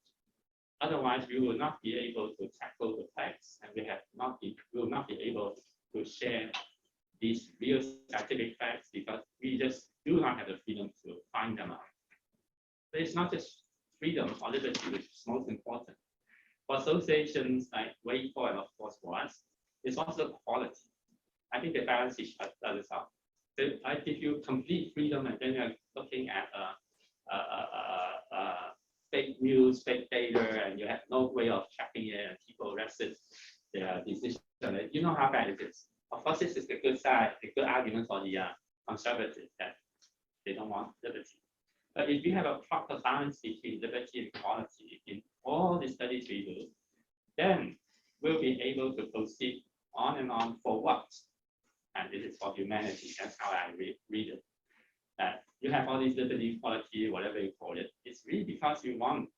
Speaker 4: Otherwise, we will not be able to tackle the facts, and we will not be able to share these real scientific facts because we just do not have the freedom to find them out. But it's not just freedom or liberty which is most important. For associations like WAPO and of course for us, it's also quality. I think they balance each other out. So I give you complete freedom and then you're looking at fake news, fake data, and you have no way of checking it, and people resist their decision. You know how bad it is. Of course, this is the good side, the good argument for the conservatives that they don't want liberty. But if you have a proper balance between liberty and equality in all the studies we do, then we'll be able to proceed on and on for what? And this is for humanity. That's how I read it. That you have all these liberty, equality, whatever you call it. It's really because you want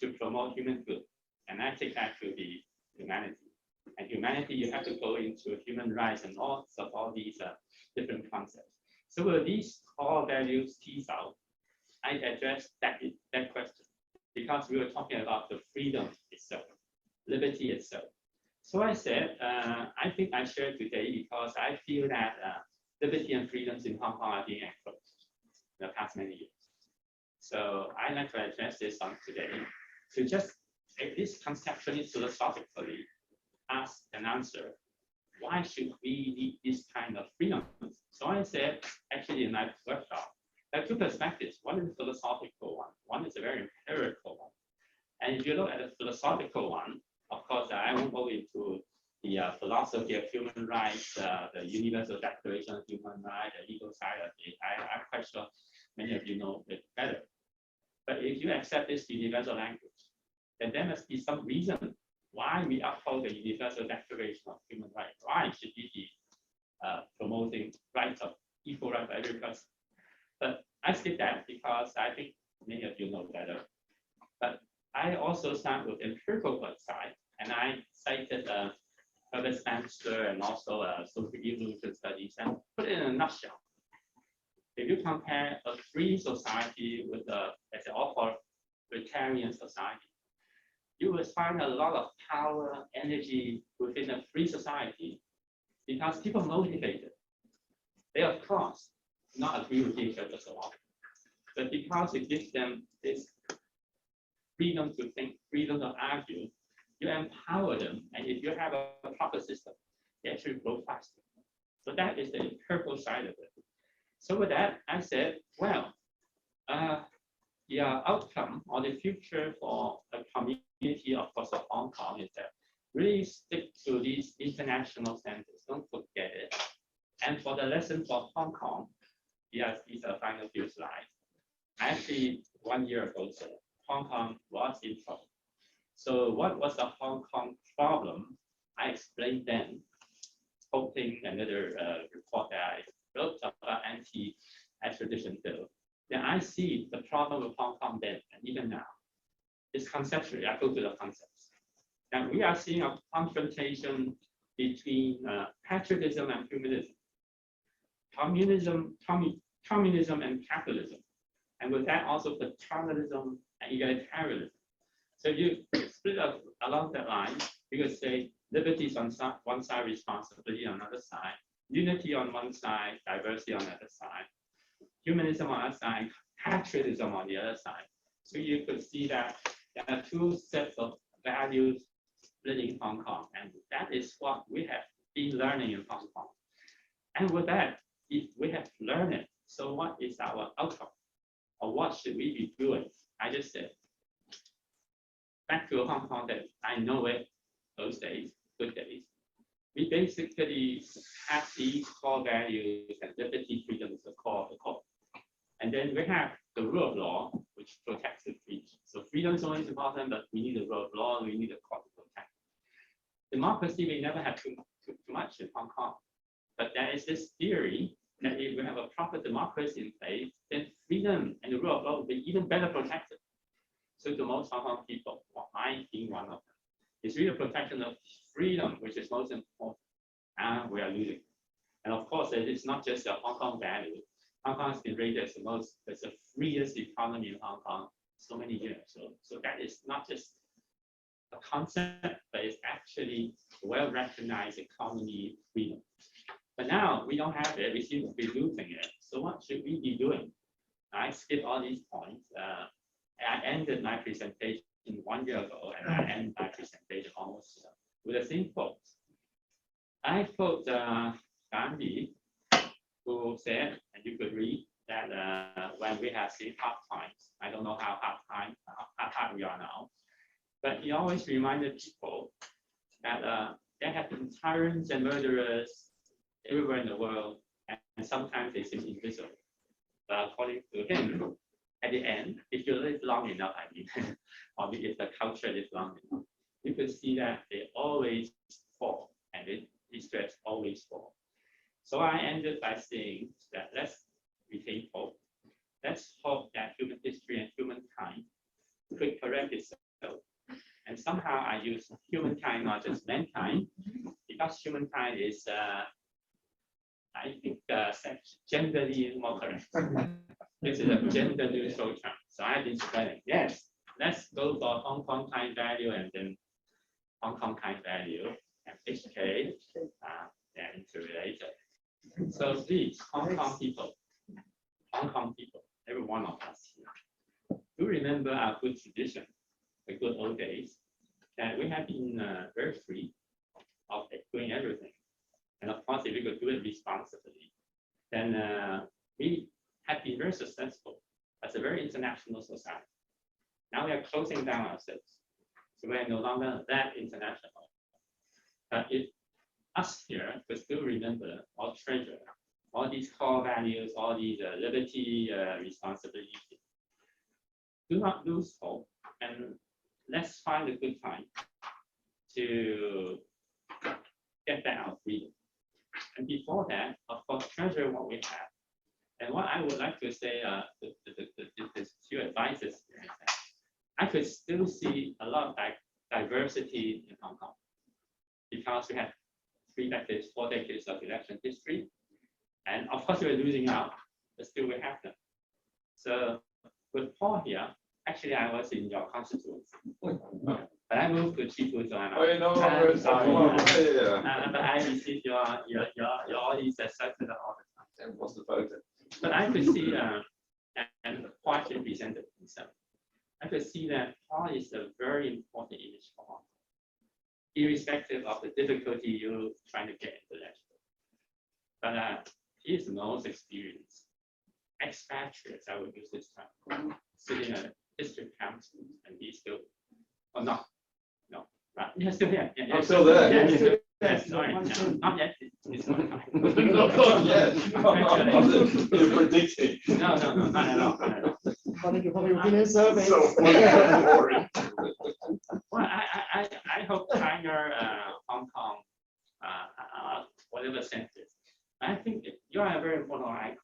Speaker 4: to promote human good. And I take that to be humanity. And humanity, you have to go into human rights and all these different concepts. So with these core values teased out, I addressed that question because we were talking about the freedom itself, liberty itself. So I said, I think I shared today because I feel that liberty and freedoms in Hong Kong are being encroached in the past many years. So I'd like to address this on today to just at least conceptually, philosophically, ask and answer, why should we need this kind of freedom? So I said, actually in my workshop, there are 2 perspectives. One is a philosophical one. One is a very empirical one. And if you look at the philosophical one, of course, I won't go into the philosophy of human rights, the Universal Declaration of Human Rights, the legal side of it. I'm quite sure many of you know it better. But if you accept this universal language, then there must be some reason why we uphold the Universal Declaration of Human Rights. Why should we be promoting rights of equal right for every person? But I skip that because I think many of you know better. But I also start with empirical side, and I cited Herbert Spencer and also social evolution studies and put it in a nutshell. If you compare a free society with as an authoritarian society, you will find a lot of power, energy within a free society because people are motivated. They, of course, not agree with each other so often, but because it gives them this freedom to think, freedom to argue, you empower them. And if you have a proper system, they actually grow faster. So that is the empirical side of it. So with that, I said, well, the outcome or the future for a community, of course, of Hong Kong is that really stick to these international standards. Don't forget it. And for the lesson for Hong Kong, yes, these are final few slides. Actually, 1 year ago, so Hong Kong was in trouble. So what was the Hong Kong problem? I explained then, quoting another report that I wrote about anti-extradition bill. Then I see the problem with Hong Kong then and even now is conceptually. I go to the concepts. And we are seeing a confrontation between patriotism and humanism, communism and capitalism, and with that also paternalism and egalitarianism. So you split up along that line, you could say liberty is on one side, responsibility on the other side, unity on one side, diversity on the other side, humanism on the other side, patriotism on the other side. So you could see that there are two sets of values splitting Hong Kong, and that is what we have been learning in Hong Kong. And with that, if we have learned it, so what is our outcome? Or what should we be doing? I just said, back to Hong Kong that I know it, those days, good days. We basically have these core values, and liberty, freedom is the core of the core. And then we have the rule of law, which protects the freedom. So freedom is always important, but we need the rule of law, we need the court to protect. Democracy, we never had too much in Hong Kong. But there is this theory that if we have a proper democracy in place, then freedom and the rule of law will be even better protected. So to most Hong Kong people, well, I being one of them, it's really a protection of freedom, which is most important, and we are losing. And of course, it's not just a Hong Kong value. Hong Kong has been rated as the freest economy in Hong Kong so many years. So that is not just a concept, but it's actually well-recognized economy freedom. But now we don't have it, we seem to be losing it. So what should we be doing? I skip all these points. I ended my presentation 1 year ago, and I end my presentation almost with the same quote. I quote Gandhi, who said, and you could read, that when we have seen hard times, I don't know how hard we are now, but he always reminded people that there have been tyrants and murderers everywhere in the world, and sometimes they seem invisible. But according to him, at the end, if you live long enough, I mean, or if the culture lives long enough, you could see that they always fall, and these threats always fall. So I ended by saying that let's retain hope. Let's hope that human history and humankind could correct itself. And somehow I use humankind, not just mankind, because humankind is, I think, genderly more correct. This is a gender neutral term. So I've been spreading, yes, let's go for Hong Kong kind value and then Hong Kong kind value and HK, they're interrelated. So please, Hong Kong people, every one of us here, do remember our good tradition, the good old days, that we have been very free of doing everything. And of course, if we could do it responsibly, then we have been very successful as a very international society. Now we are closing down ourselves. So we are no longer that international. But if us here could still remember or treasure all these core values, all these liberty, responsibility, do not lose hope, and let's find a good time to get back our freedom. And before that, of course, treasure what we have. And what I would like to say, the few advices here is that I could still see a lot of diversity in Hong Kong, because we had 3 decades, 4 decades of election history. And of course, we're losing out, but still we have them. So with Paul here, actually, I was in your constituency. But I moved to Chifu, so I'm sorry. But I received your all these accepted all the time.
Speaker 2: And what's the photo?
Speaker 4: But I could see, and Paul actually presented himself. I could see that Paul is a very important image for Hong Kong, irrespective of the difficulty you're trying to get into that. But he is the most experienced. Expatriates, I would use this term, sitting at a district council, and he's still, oh no, you're still here.
Speaker 2: I'm still there.
Speaker 4: Yeah, yes, sorry, no, not yet. It's not time.
Speaker 2: Not yet. You're predicting.
Speaker 4: No, not at all.
Speaker 1: I think you're probably looking at surveys.
Speaker 2: So boring.
Speaker 4: Well, I hope China, Hong Kong, whatever sense is. I think you are a very important icon.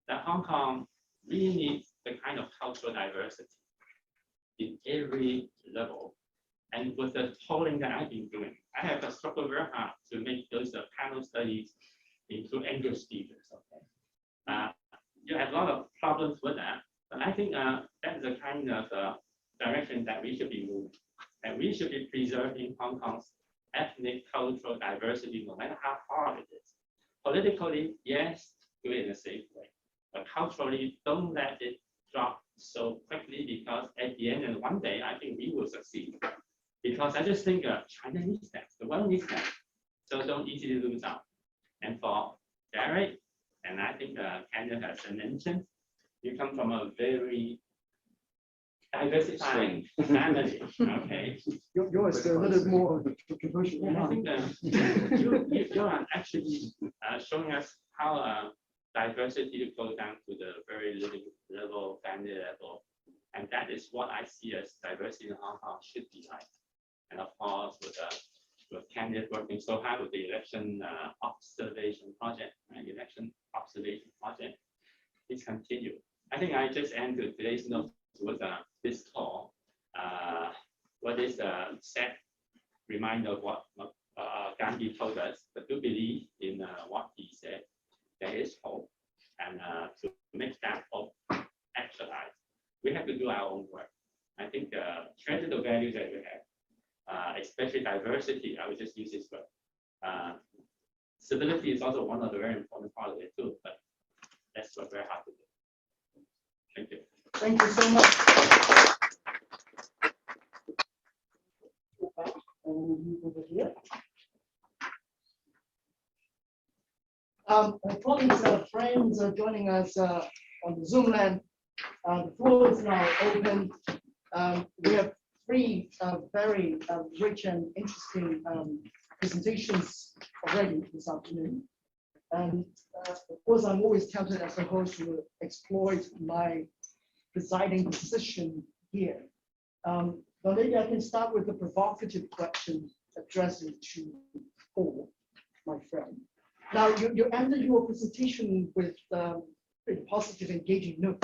Speaker 4: That Hong Kong really needs the kind of cultural diversity in every level And with the polling that I've been doing, I have struggled very hard to make those panel studies into English speakers. Okay, you have a lot of problems with that, but I think that's the kind of direction that we should be moving, and we should be preserving Hong Kong's ethnic cultural diversity, no matter how hard it is. Politically, yes, do it in a safe way, but culturally, don't let it drop so quickly, because at the end of one day, I think we will succeed. Because I just think China needs that, the world needs that, so don't easily lose out. And for Derek, and I think Canada has mentioned, you come from a very diversified family. Okay,
Speaker 1: Yours is a little more controversial.
Speaker 4: yeah, I think you are actually showing us how diversity goes down to the very living level, family level, and that is what I see as diversity in Hong Kong should be like. And of course, with candidates working so hard with the election observation project, election observation project, please continue. I think I just ended today's note with this call. What is a sad reminder of what Gandhi told us, but to believe in what he said, there is hope, and to make that hope actualize, we have to do our own work. I think treasure the values that we have, especially diversity. I would just use this word. Civility is also one of the very important part of it too, but that's what we're hard to do. Thank you.
Speaker 1: Thank you so much. Over here. Colleagues, friends joining us on the Zoom land. The floor is now open. We have three very rich and interesting presentations already this afternoon. And of course, I'm always tempted as a host to exploit my presiding position here. But maybe I can start with the provocative question addressing to Paul, my friend. Now, you ended your presentation with a pretty positive, engaging note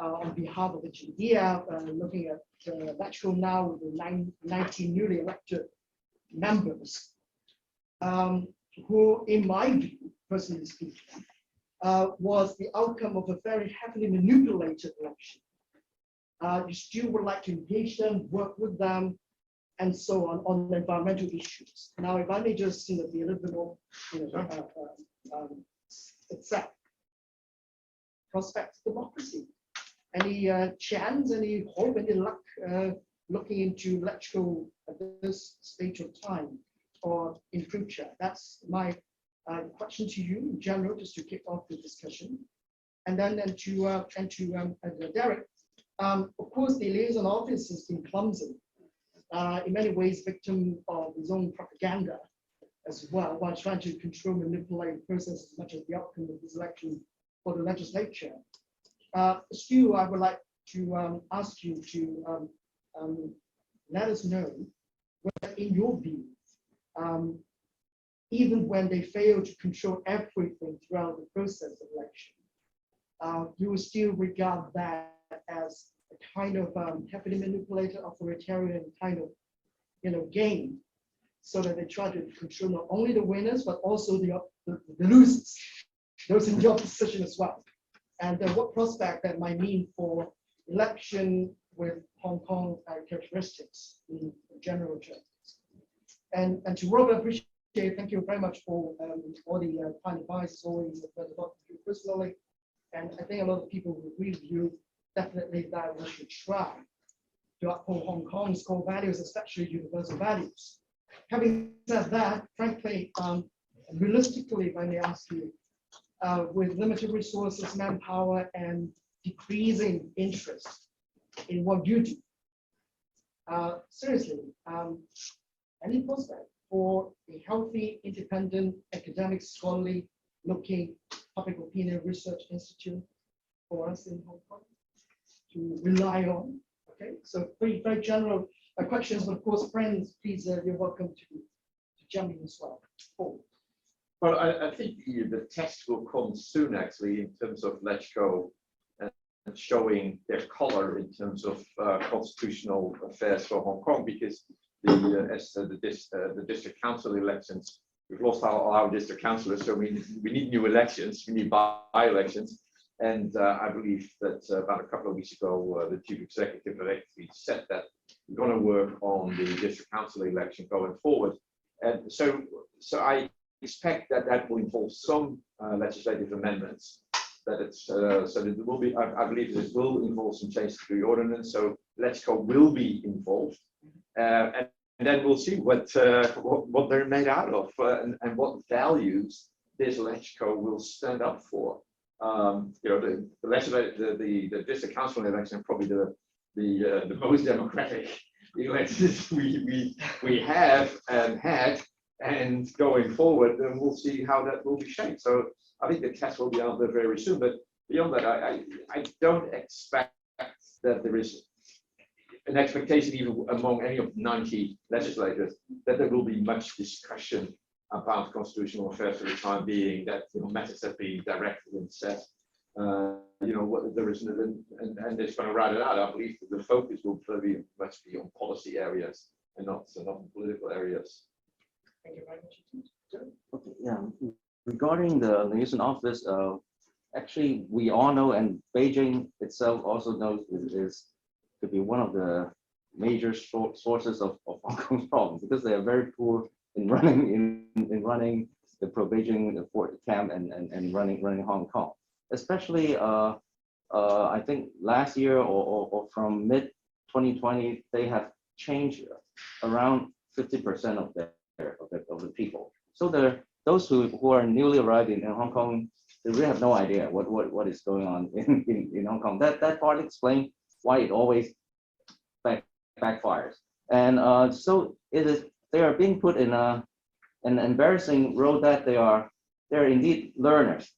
Speaker 1: on behalf of the GDF, looking at the electoral now with the 19 newly elected members, who, in my view, personally speaking, was the outcome of a very heavily manipulated election. You still would like to engage them, work with them, and so on environmental issues. Now, if I may just be a little bit more, accept prospects of democracy. Any chance, any hope, any luck looking into electoral at this stage of time or in future? That's my question to you in general, just to kick off the discussion. And then to Derek, of course, the liaison office has been clumsy, in many ways victim of his own propaganda as well, while trying to control, manipulate the process as much as the outcome of this election for the legislature. Stu, I would like to ask you to let us know whether, in your view, even when they fail to control everything throughout the process of election, you will still regard that as a kind of heavily manipulated authoritarian kind of game, so that they try to control not only the winners but also the losers, those in your position as well. And what prospect that might mean for election with Hong Kong characteristics in general terms. And to Robert, appreciate, thank you very much for all the kind advice. Always learned a lot from you personally, and I think a lot of people who agree with you definitely that we should try to uphold Hong Kong's core values, especially universal values. Having said that, frankly, realistically, if I may ask you, with limited resources, manpower, and decreasing interest in what you do, seriously, any prospect for a healthy, independent, academic, scholarly looking public opinion research institute for us in Hong Kong to rely on? Okay, so very general questions, but of course, friends, please, you're welcome to jump in as well. Paul.
Speaker 2: Well, I think the test will come soon, actually, in terms of let's go showing their color in terms of constitutional affairs for Hong Kong, because the district council elections, we've lost our district councillors, so we need new elections, we need by-elections. And I believe that about a couple of weeks ago, the chief executive actually said that we're going to work on the district council election going forward. And so I expect that that will involve some legislative amendments. That it's so that there will be. I believe that it will involve some changes to the ordinance. So LegCo will be involved, and then we'll see what they're made out of and what values this LegCo will stand up for. The district council election are probably the most democratic elections we have and had, and going forward, then we'll see how that will be shaped. So I think the test will be out there very soon. But beyond that, I don't expect that there is an expectation even among any of 90 legislators that there will be much discussion about constitutional affairs for the time being, that matters have been directed and set. What there is, and it's going to round it out. I believe that the focus will very much be on policy areas and not on political areas.
Speaker 1: Thank you very much.
Speaker 3: Okay, yeah. Regarding the liaison office, actually, we all know, and Beijing itself also knows, is to be one of the major sources of Hong Kong's problems, because they are very poor in running the pro-Beijing camp and running Hong Kong. Especially, I think last year or from mid 2020, they have changed around 50% of the people. So those who are newly arrived in Hong Kong, they really have no idea what is going on in Hong Kong. That part explains why it always backfires. And so they are being put in an embarrassing role, that they're indeed learners,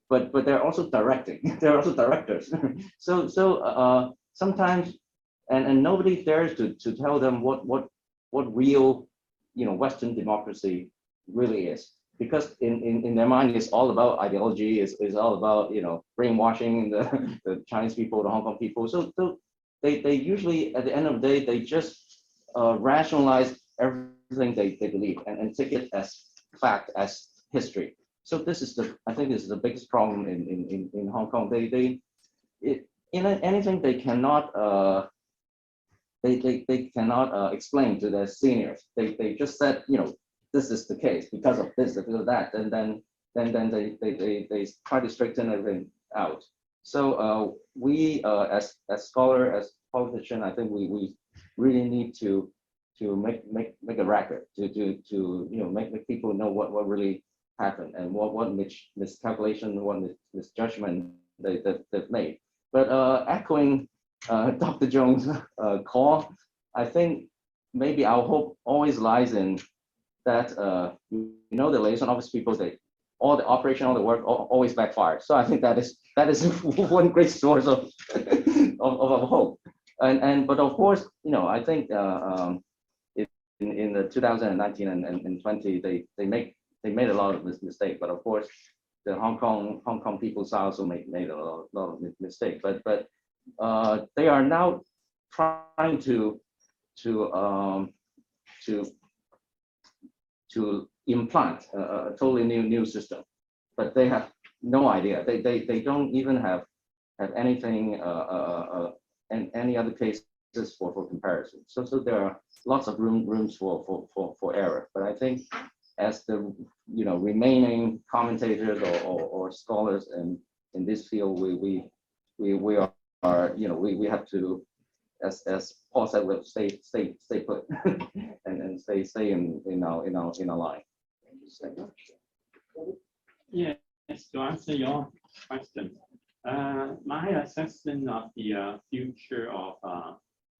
Speaker 3: but they're also directing. They're also directors. so sometimes and nobody dares to tell them what real Western democracy really is, because in their mind it's all about ideology, is all about brainwashing the Chinese people, the Hong Kong people. So they usually at the end of the day they just rationalize everything they believe and take it as fact, as history. So I think this is the biggest problem in Hong Kong. Anything they cannot they cannot explain to their seniors. They just said this is the case because of this, because of that, and then they try to straighten everything out. So we as scholar, as politician, I think we really need to make a record to make people know what really happened and what miscalculation, what misjudgment they've made. But echoing Dr. Jones' call, I think maybe our hope always lies in that the liaison office people, all the operation, all the work always backfire. So I think that is one great source of hope. But of course, I think in the 2019 and 20 they made a lot of mistakes. But of course, the Hong Kong people also made a lot of mistakes. But they are now trying to implant a totally new system, but they have no idea. They don't even have anything and any other cases for comparison. So there are lots of rooms for error. But I think as the remaining commentators or scholars in this field, we have to, as Paul said, we'll stay put and stay in our line.
Speaker 1: Thank you so much.
Speaker 4: Yes, to answer your question, my assessment of the future of,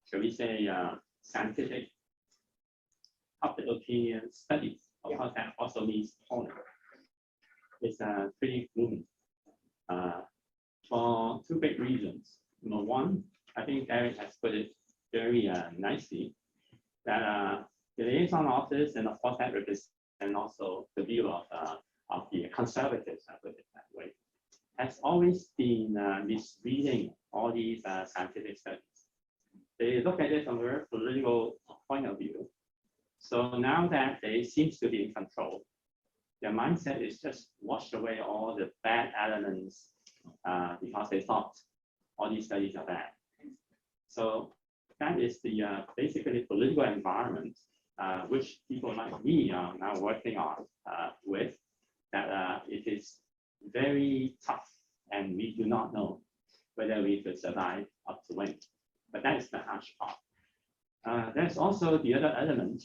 Speaker 4: shall we say, scientific public opinion studies, of course that also means polling, is pretty gloomy for two big reasons. Number one, I think Eric has put it very nicely, that the liaison office, and of course that represents also the view of the conservatives, I put it that way. has always been misreading all these scientific studies. They look at it from a very political point of view. So now that they seem to be in control, their mindset is just wash away all the bad elements because they thought all these studies are bad. So that is the basically political environment which people like me are now working on with, that it is very tough and we do not know whether we could survive up to win. But that is the harsh part. There's also the other element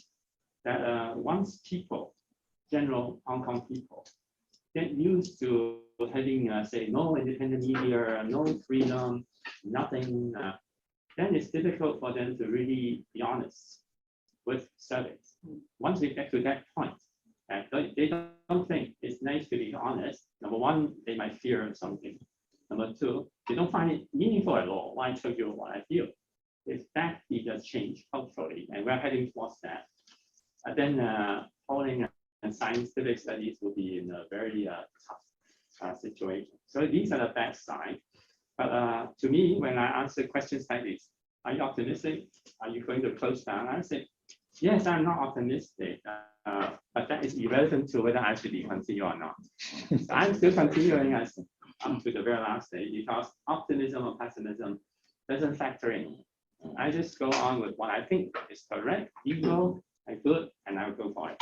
Speaker 4: that once people, general Hong Kong people, get used to having, say, no independent media, no freedom, nothing, then it's difficult for them to really be honest with surveys. Once we get to that point, they don't think it's nice to be honest. Number one, they might fear something. Number two, they don't find it meaningful at all. Why tell you what I feel? If that does change culturally, and we're heading towards that, then polling and scientific studies will be in a very tough situation. So these are the bad signs. But to me, when I answer questions like this, are you optimistic? Are you going to close down? I say, yes, I'm not optimistic, but that is irrelevant to whether I should be continue or not. So I'm still continuing up to the very last day because optimism or pessimism doesn't factor in. I just go on with what I think is correct, equal, and good, and I'll go for it.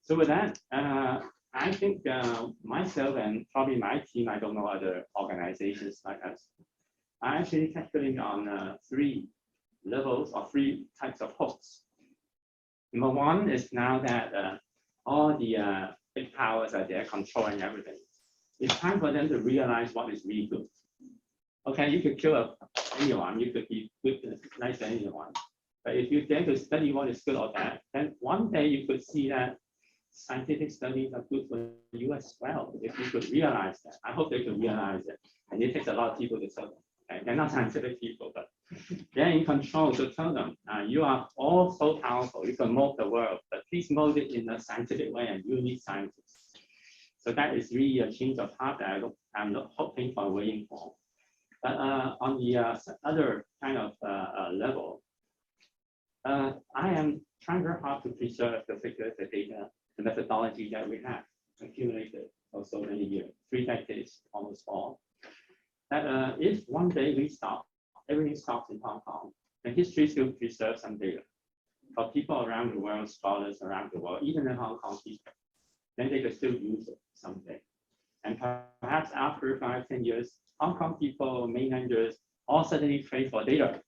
Speaker 4: So with that, I think myself and probably my team, I don't know other organizations like us, are actually tackling on 3 levels or 3 types of hopes. Number one is now that all the big powers are there controlling everything. It's time for them to realize what is really good. Okay, you could kill anyone, you could be good, nice to anyone. But if you dare to study what is good or bad, then one day you could see that scientific studies are good for you as well. If you could realize that, I hope they could realize it. And it takes a lot of people to tell them. Okay? They're not scientific people, but they're in control to tell them, you are all so powerful, you can mold the world, but please mold it in a scientific way and you need scientists. So that is really a change of heart that I'm hoping for, waiting for. But on the other kind of level, I am trying very hard to preserve the figures, the data, the methodology that we have accumulated for so many years, 3 decades, almost all. That if one day we stop, everything stops in Hong Kong, the history still preserves some data. For people around the world, scholars around the world, even the Hong Kong people, then they could still use it someday. And perhaps after 5, 10 years, Hong Kong people, mainlanders, all suddenly crave for data.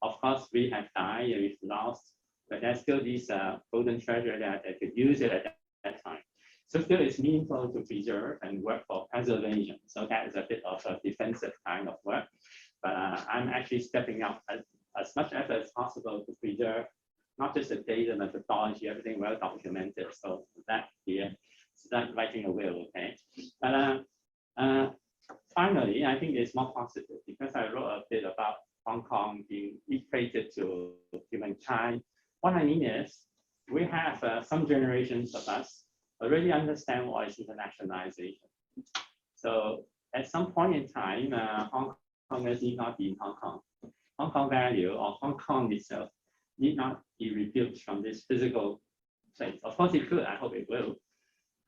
Speaker 4: Of course, we have died and we've lost, but there's still this golden treasure that they could use it at that time. So still it's meaningful to preserve and work for preservation. So that is a bit of a defensive kind of work. But I'm actually stepping up as much effort as possible to preserve not just the data, methodology, everything well documented. So that here, it's like writing a will, okay? But finally, I think it's more positive because I wrote a bit about Hong Kong being equated to humankind. What I mean is, we have some generations of us already understand what is internationalization. So at some point in time, Hong Kongers need not be in Hong Kong. Hong Kong value or Hong Kong itself need not be rebuilt from this physical place. Of course it could, I hope it will.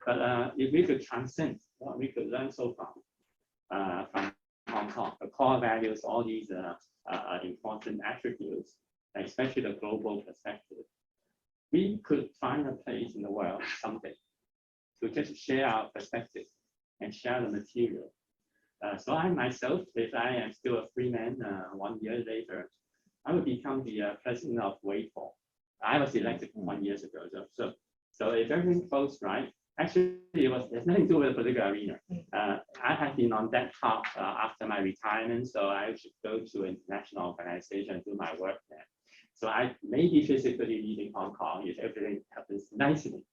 Speaker 4: But if we could transcend what we could learn so far from Hong Kong, the core values, all these important attributes, especially the global perspective, we could find a place in the world someday to just share our perspective and share the material. So I myself, if I am still a free man 1 year later, I will become the president of WAIFO. I was elected 1 year ago. So if everything goes right, actually there's nothing to do with the political arena. I have been on that path after my retirement, so I should go to an international organization and do my work there. So I may be physically leaving Hong Kong if everything happens nicely.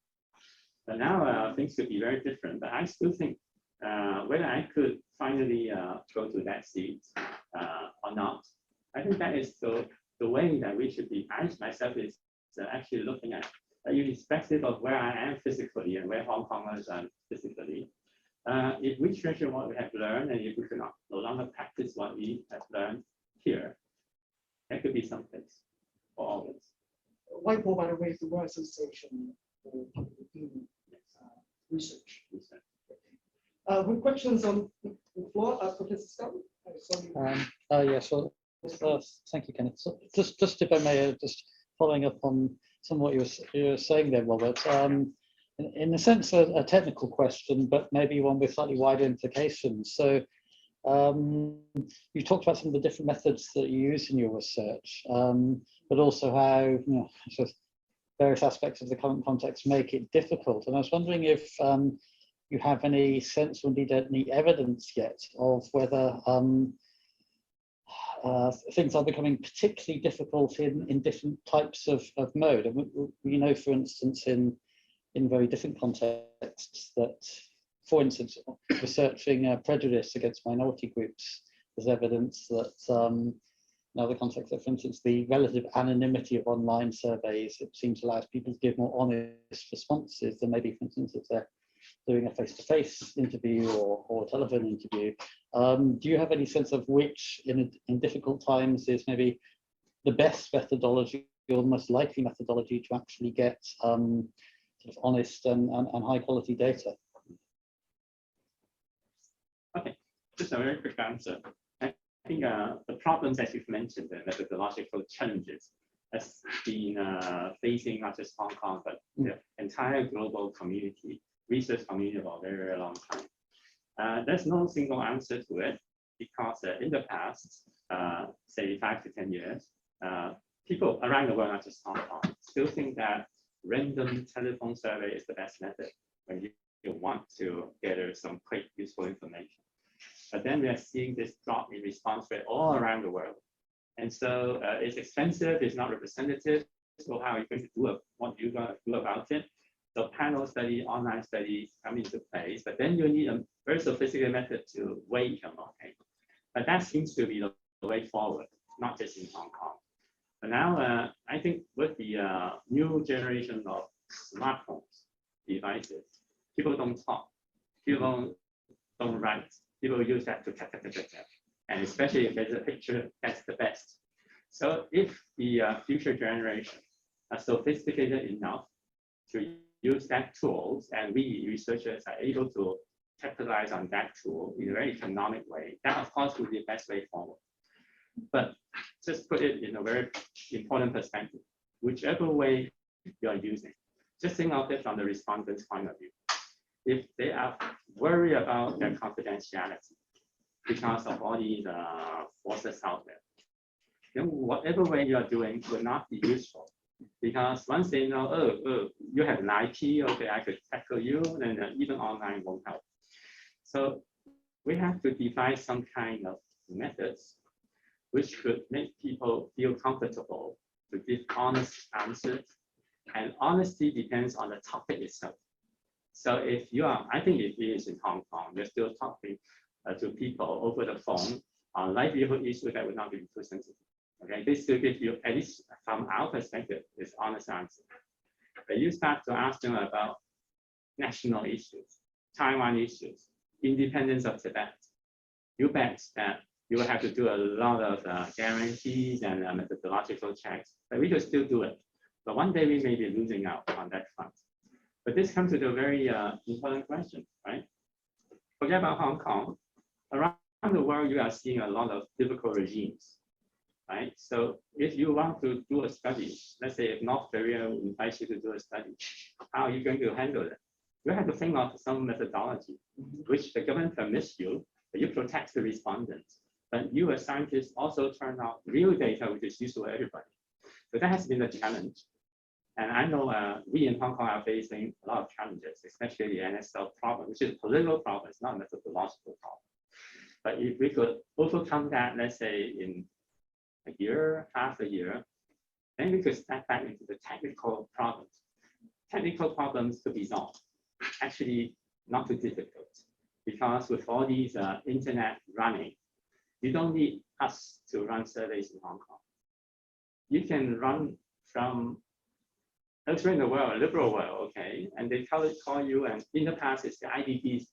Speaker 4: But now things could be very different. But I still think whether I could finally go to that seat or not, I think that is the way that we should be. I myself is actually looking at, irrespective of where I am physically and where Hong Kongers are physically, If we treasure what we have learned, and if we cannot no longer practice what we have learned here, there could be some place for all this.
Speaker 1: Whiteboard, by the way, is the World Association for Public Opinion Research. With questions on the floor, Professor Scott?
Speaker 5: Yeah, sure. Thank you, Kenneth. So just if I may, just following up on some of what you were saying there, Robert. In a sense, a technical question, but maybe one with slightly wider implications. So you talked about some of the different methods that you use in your research, but also how sort of various aspects of the current context make it difficult. And I was wondering if you have any sense or indeed any evidence yet of whether things are becoming particularly difficult in different types of mode. And we know, for instance, in very different contexts that, for instance, researching prejudice against minority groups, there's evidence that in other contexts, that, for instance, the relative anonymity of online surveys, it seems allows people to give more honest responses than maybe, for instance, if they're doing a face-to-face interview or a telephone interview. Do you have any sense of which, in difficult times, is maybe the best methodology or the most likely methodology to actually get sort of honest and high-quality data?
Speaker 4: Okay, just a very quick answer. I think the problems, as you've mentioned, the methodological challenges, has been facing not just Hong Kong, but the entire global community, research community for a very, very long time. There's no single answer to it because in the past, say 5 to 10 years, people around the world, not just Hong Kong, still think that random telephone survey is the best method when you want to gather some quick, useful information. But then we are seeing this drop in response rate all around the world. And so it's expensive, it's not representative. So how are you going to do it? What are you going to do about it? So panel study, online studies come into place, but then you need a very sophisticated method to weight them, okay? But that seems to be the way forward, not just in Hong Kong. But now I think with the new generation of smartphones, devices, people don't talk, people don't write, people use that to tap. And especially if there's a picture, that's the best. So if the future generation are sophisticated enough to use that tools, and we researchers are able to capitalize on that tool in a very economic way, that of course will be the best way forward. But just put it in a very important perspective, whichever way you are using, just think of it from the respondent's point of view. If they are worried about their confidentiality because of all these forces out there, then whatever way you are doing will not be useful. Because once they know, oh, you have an IP, okay, I could tackle you, then even online won't help. So we have to devise some kind of methods which could make people feel comfortable to give honest answers. And honesty depends on the topic itself. So if you are, I think if it is in Hong Kong, you're still talking to people over the phone on livelihood issue that would not be too sensitive. Okay, this will give you, at least from our perspective, is honest answer. But you start to ask them about national issues, Taiwan issues, independence of Tibet. You bet that you will have to do a lot of guarantees and methodological checks, but we could still do it. But one day we may be losing out on that front. But this comes to the very important question, right? Forget about Hong Kong. Around the world, you are seeing a lot of difficult regimes, right? So if you want to do a study, let's say if North Korea invites you to do a study, how are you going to handle it? You have to think of some methodology, which the government permits you, but you protect the respondents. But you as scientists also turn out real data, which is useful to everybody. So that has been the challenge. And I know we in Hong Kong are facing a lot of challenges, especially the NSL problem, which is a political problem, it's not a methodological problem. But if we could overcome that, let's say in a year, half a year, then we could step back into the technical problems. Technical problems to be solved, actually not too difficult, because with all these internet running, you don't need us to run surveys in Hong Kong. You can run from elsewhere in the world, a liberal world, okay, and they call you, and in the past it's the IDPs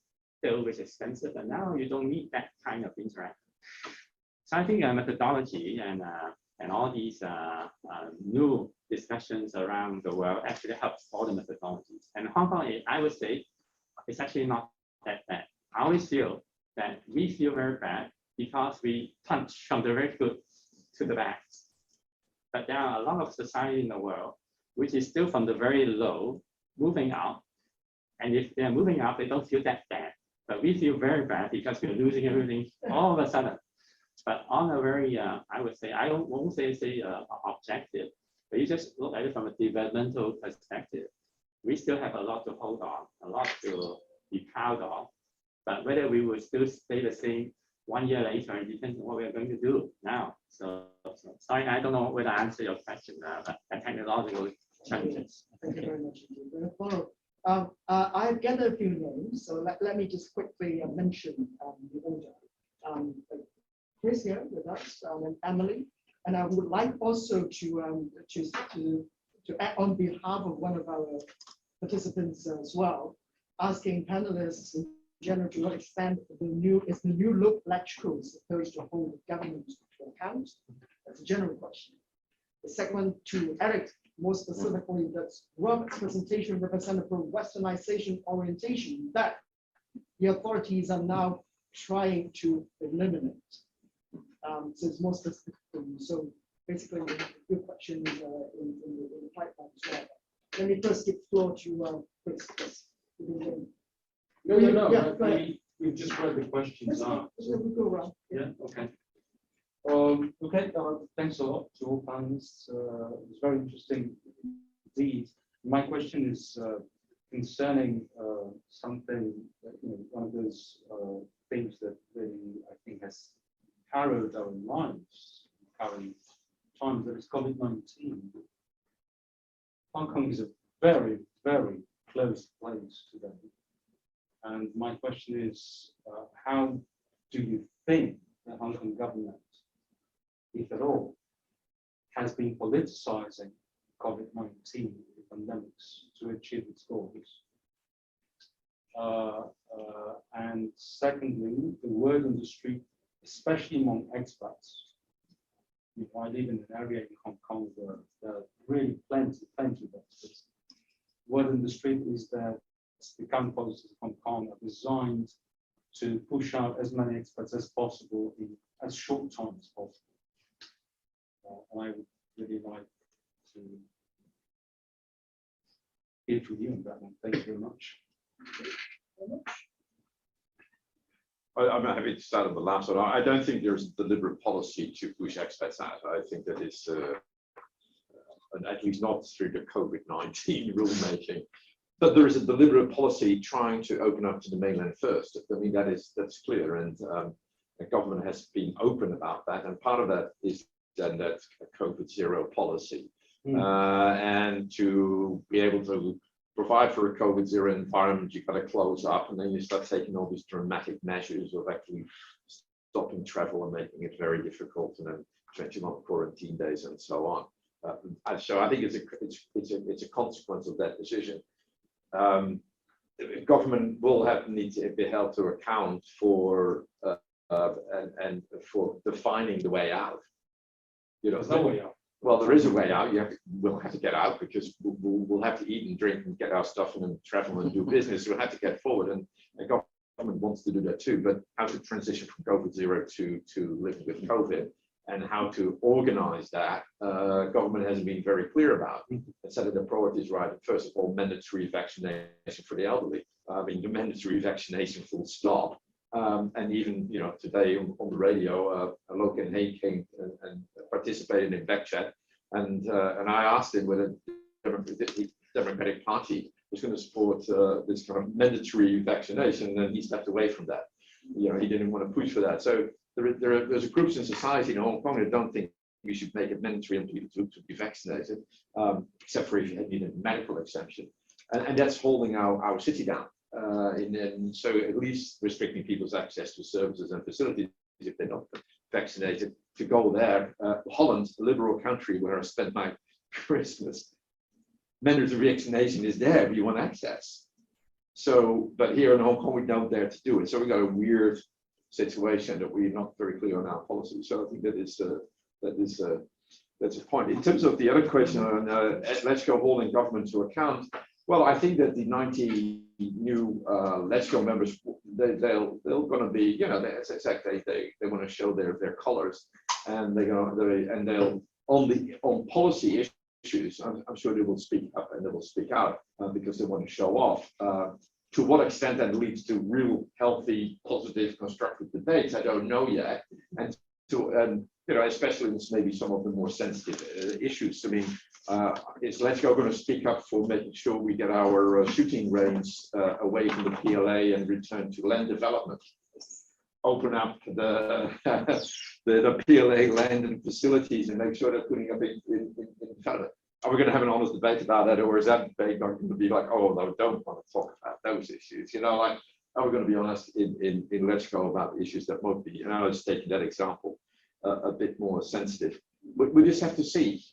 Speaker 4: bill which is expensive, and now you don't need that kind of interaction. So I think methodology and all these new discussions around the world actually helps all the methodologies. And Hong Kong, I would say, it's actually not that bad. I always feel that we feel very bad because we punch from the very good to the bad. But there are a lot of society in the world which is still from the very low moving up. And if they're moving up, they don't feel that bad. But we feel very bad because we're losing everything all of a sudden. But on a very, I would say, I won't say objective, but you just look at it from a developmental perspective. We still have a lot to hold on, a lot to be proud of. But whether we will still stay the same 1 year later, it depends on what we're going to do now. So sorry, I don't know whether I answer your question, but the technological challenges.
Speaker 1: Thank you very much. I've gathered a few names, so let me just quickly mention the order. Chris here with us, and Emily, and I would like also to add on behalf of one of our participants as well, asking panelists in general to what extent the new look lecture supposed to hold the government to account. That's a general question. The second one to Eric, more specifically, that Robert's presentation represented a westernization orientation that the authorities are now trying to eliminate. So it's more specific. So basically, your question is in the pipeline as well. Let me first give floor to Chris.
Speaker 6: No.
Speaker 1: Yeah, go ahead.
Speaker 6: We've just read the questions out.
Speaker 1: We go around.
Speaker 6: Yeah, okay. Thanks a lot to all panelists. It was very interesting indeed. My question is concerning something, one of those things that really, I think, has harrowed our lives in current times, that is COVID-19. Hong Kong is a very, very close place today. And my question is, how do you think the Hong Kong government, if at all, has been politicizing COVID-19 pandemics to achieve its goals? And secondly, the word on the street, especially among expats. I live in an area in Hong Kong where there are really plenty of expats. Word on the street is that the current policies of Hong Kong are designed to push out as many expats as possible in as short time as possible. And I would really like to hear from you on that one. Thank you very much.
Speaker 2: I'm not happy to start on the last one. I don't think there's a deliberate policy to push expats out. I think that is, at least not through the COVID-19 rulemaking. But there is a deliberate policy trying to open up to the mainland first. I mean, that's clear, and the government has been open about that. And part of that is then that COVID zero policy, and to be able to provide for a COVID zero environment, you've got to close up, and then you start taking all these dramatic measures of actually stopping travel and making it very difficult, and then 21 quarantine days and so on. So I think it's a consequence of that decision. The government will need to be held to account for and for defining the way out.
Speaker 6: There's no way out.
Speaker 2: Well, there is a way out. We'll have to get out because we'll have to eat and drink and get our stuff and travel and do business. We'll have to get forward, and the government wants to do that too. But how to transition from COVID zero to living with COVID, and how to organize that, government hasn't been very clear about. It said that the priorities right. First of all, mandatory vaccination for the elderly. I mean, the mandatory vaccination full stop. And even today on the radio, a local in Hague came and participated in VacChat, and I asked him whether the Democratic Party was going to support this kind of mandatory vaccination, and he stepped away from that. He didn't want to push for that. So there's groups in society in Hong Kong that don't think we should make it mandatory on people to be vaccinated, except for if you need a medical exemption, and that's holding our city down. And so at least restricting people's access to services and facilities if they're not vaccinated to go there. Holland, a liberal country where I spent my Christmas, mandatory vaccination is there, but you want access. So, but here in Hong Kong, we don't dare to do it. So we got a weird situation that we're not very clear on our policy. So I think that's a point. In terms of the other question on let's go holding government to account. Well, I think that the 90 new Let's Go members, they're going to be, that's exactly they want to show their colors, and they'll on policy issues. I'm sure they will speak up and they will speak out because they want to show off. To what extent that leads to real healthy, positive, constructive debates, I don't know yet. And especially in maybe some of the more sensitive issues. I mean, is Let's Go going to speak up for making sure we get our shooting range away from the PLA and return to land development? Open up the PLA land and facilities and make sure they're putting up in development. Are we going to have an honest debate about that, or is that debate going to be like, oh no, don't want to talk about those issues? Like, are we going to be honest in Let's Go about issues that might be, let's take that example, a bit more sensitive. We just have to see.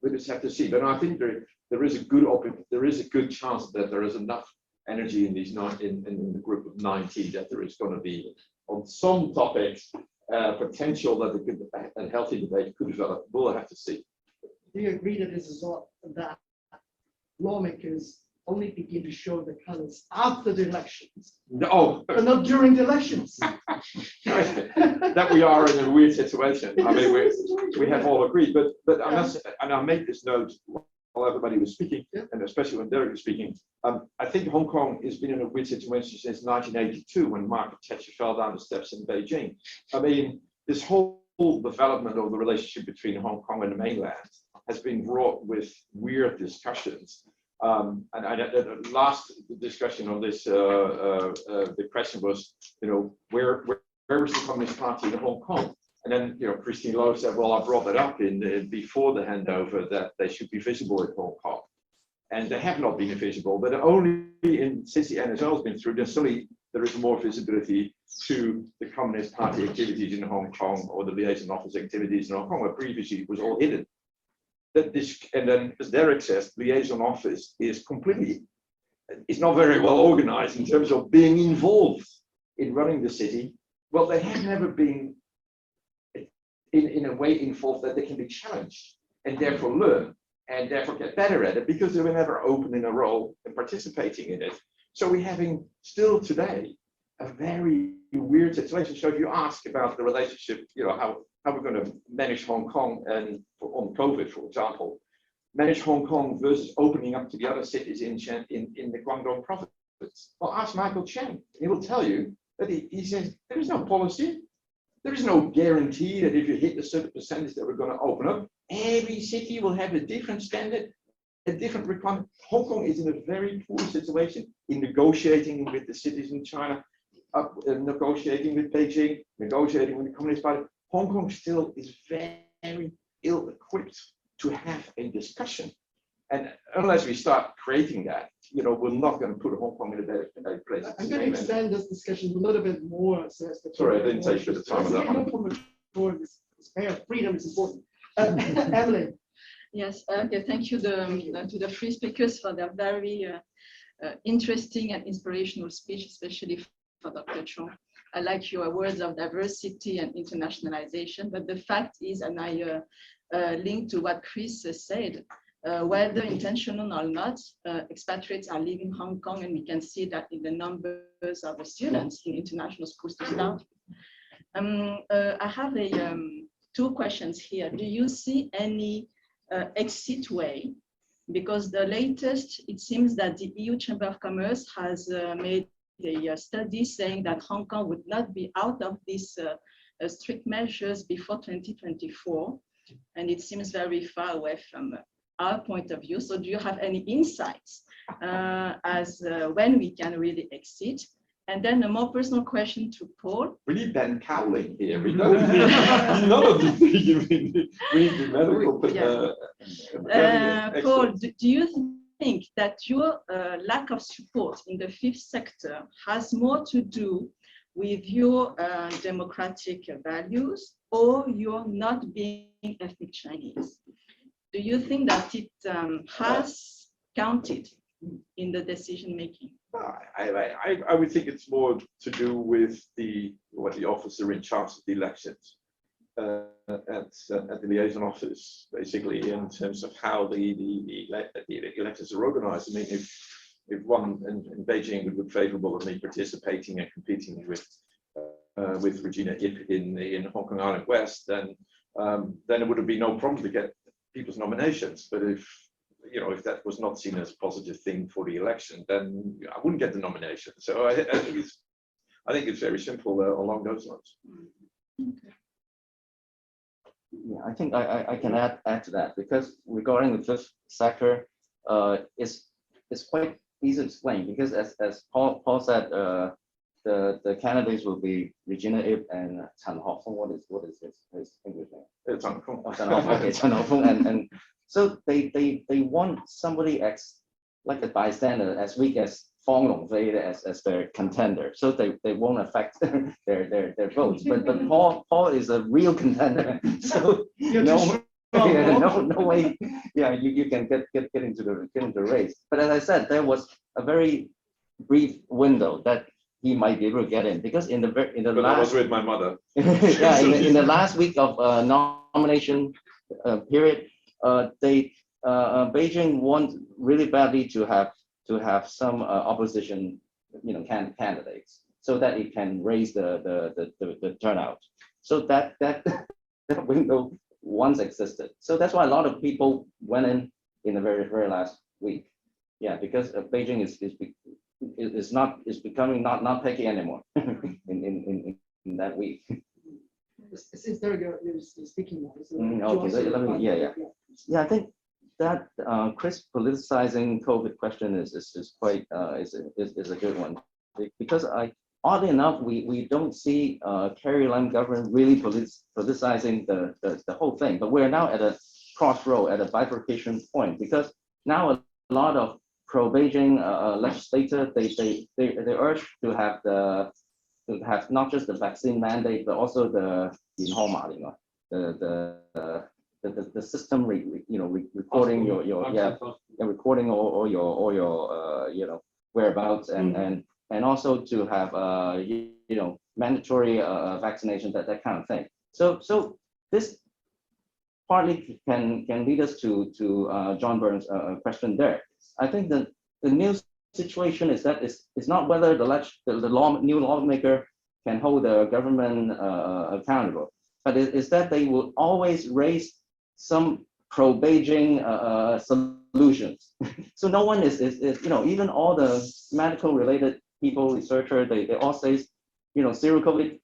Speaker 2: We just have to see. But I think there is a good chance that there is enough energy in these in the group of 90 that there is going to be on some topics potential that a healthy debate could develop. We'll have to see.
Speaker 1: Do you agree that this is all that lawmakers only begin to show the colors after the elections,
Speaker 2: Oh,
Speaker 1: but not during the elections?
Speaker 2: that we are in a weird situation. I mean, we have all agreed, but I must, and I'll make this note while everybody was speaking, and especially when Derek was speaking. I think Hong Kong has been in a weird situation since 1982 when Margaret Thatcher fell down the steps in Beijing. I mean, this whole development of the relationship between Hong Kong and the mainland has been wrought with weird discussions. And the last discussion on this, the question was, where was the Communist Party in Hong Kong? And then, Christine Lowe said, well, I brought that up before the handover that they should be visible in Hong Kong. And they have not been visible, but only since the NSO has been through, there is more visibility to the Communist Party activities in Hong Kong or the liaison office activities in Hong Kong, where previously it was all hidden. And then, as Derek says, liaison office is not very well organized in terms of being involved in running the city. Well, they have never been in a way involved that they can be challenged and therefore learn and therefore get better at it because they were never open in a role and participating in it. So we're having still today a very weird situation. So if you ask about the relationship, how we're going to manage Hong Kong and on COVID, for example, manage Hong Kong versus opening up to the other cities in the Guangdong province. Well, ask Michael Chung. He will tell you that he says there is no policy. There is no guarantee that if you hit a certain percentage that we're going to open up, every city will have a different standard, a different requirement. Hong Kong is in a very poor situation in negotiating with the cities in China, negotiating with Beijing, negotiating with the Communist Party. Hong Kong still is very ill-equipped to have a discussion. And unless we start creating that, we're not going to put Hong Kong in a better place.
Speaker 1: I'm going to extend this discussion a little bit more.
Speaker 2: Sorry, I didn't take the time on that one.
Speaker 1: No problem. For this freedom is important. Evelyn.
Speaker 7: Yes, okay, thank you to the three speakers for their very interesting and inspirational speech, especially for Dr. Chung. I like your words of diversity and internationalization, but the fact is, and I link to what Chris said, whether intentional or not, expatriates are leaving Hong Kong, and we can see that in the numbers of the students in international schools to start. I have two questions here. Do you see any exit way? Because the latest, it seems that the EU Chamber of Commerce has made a study saying that Hong Kong would not be out of these strict measures before 2024. And it seems very far away from our point of view. So do you have any insights as when we can really exit? And then a more personal question to Paul.
Speaker 2: We need Ben Cowling here. We don't need none of the we need the medical. But,
Speaker 7: Paul, do you think that your lack of support in the fifth sector has more to do with your democratic values or your not being ethnic Chinese? Do you think that it has counted in the decision making?
Speaker 2: I would think it's more to do with what the officer in charge of the elections at the liaison office, basically, in terms of how the elections are organized. I mean, if one in Beijing would look favorable of me participating and competing with Regina Ip in Hong Kong Island West, then it would be no problem to get people's nominations. But if that was not seen as a positive thing for the election, then I wouldn't get the nomination. So I think it's very simple along those lines.
Speaker 3: Yeah, I think I can add to that, because regarding the fifth sector, it's quite easy to explain, because as Paul said, the candidates will be Regina Ip and Chen Hofeng. What is his English name?
Speaker 2: Chen Hofeng.
Speaker 3: Oh, Chen Hofeng. Okay, Chen Hofeng, and so they want somebody like a bystander as weak as Fang Longfei as their contender, so they won't affect their votes. But Paul is a real contender, so no way, yeah, you can get into the race. But as I said, there was a very brief window that he might be able to get in, because in the
Speaker 2: But
Speaker 3: last,
Speaker 2: I was with my mother.
Speaker 3: yeah, in the last week of nomination period, Beijing want really badly to have some opposition, candidates, so that it can raise the turnout. So that window once existed. So that's why a lot of people went in the very last week. Yeah, because Beijing is becoming not picky anymore in that week.
Speaker 1: Since there is speaking now. So
Speaker 3: Okay, let me, yeah, I think that Chris politicizing COVID question is quite is a good one, because oddly enough, we don't see Carrie Lam government really politicizing the whole thing, but we're now at a crossroad, at a bifurcation point, because now a lot of pro-Beijing legislators, they urge to have not just the vaccine mandate, but also the system recording recording all your whereabouts, and also to have mandatory vaccination, that kind of thing. So this partly can lead us to John Burns' question there. I think that the new situation is that it's not whether the new lawmaker can hold the government accountable, but it's that they will always raise some pro-Beijing solutions. So no one is even all the medical related people, researchers, they all say, zero COVID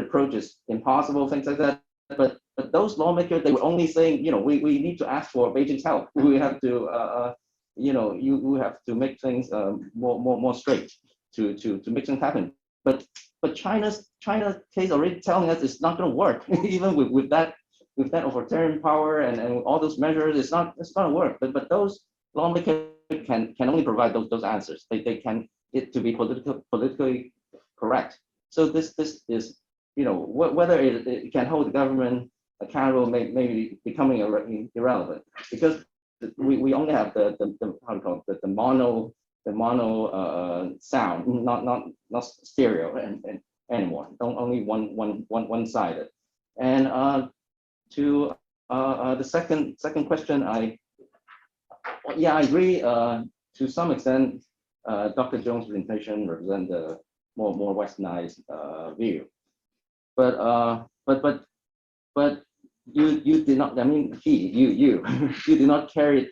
Speaker 3: approach is impossible, things like that. But those lawmakers, they were only saying, we need to ask for Beijing's help. We have to, you have to make things more straight to make things happen. But China's case already telling us it's not going to work. Even with that authoritarian power and all those measures, it's not going to work. But those lawmakers can only provide those answers. They can to be politically correct. So this is, whether it can hold the government accountable may be becoming irrelevant, because we only have the how to call it, the mono sound, not stereo and anymore. Only one sided. And to the second question, I agree to some extent. Dr. Jones' presentation represents the more westernized view, but you did not. I mean, you did not carry it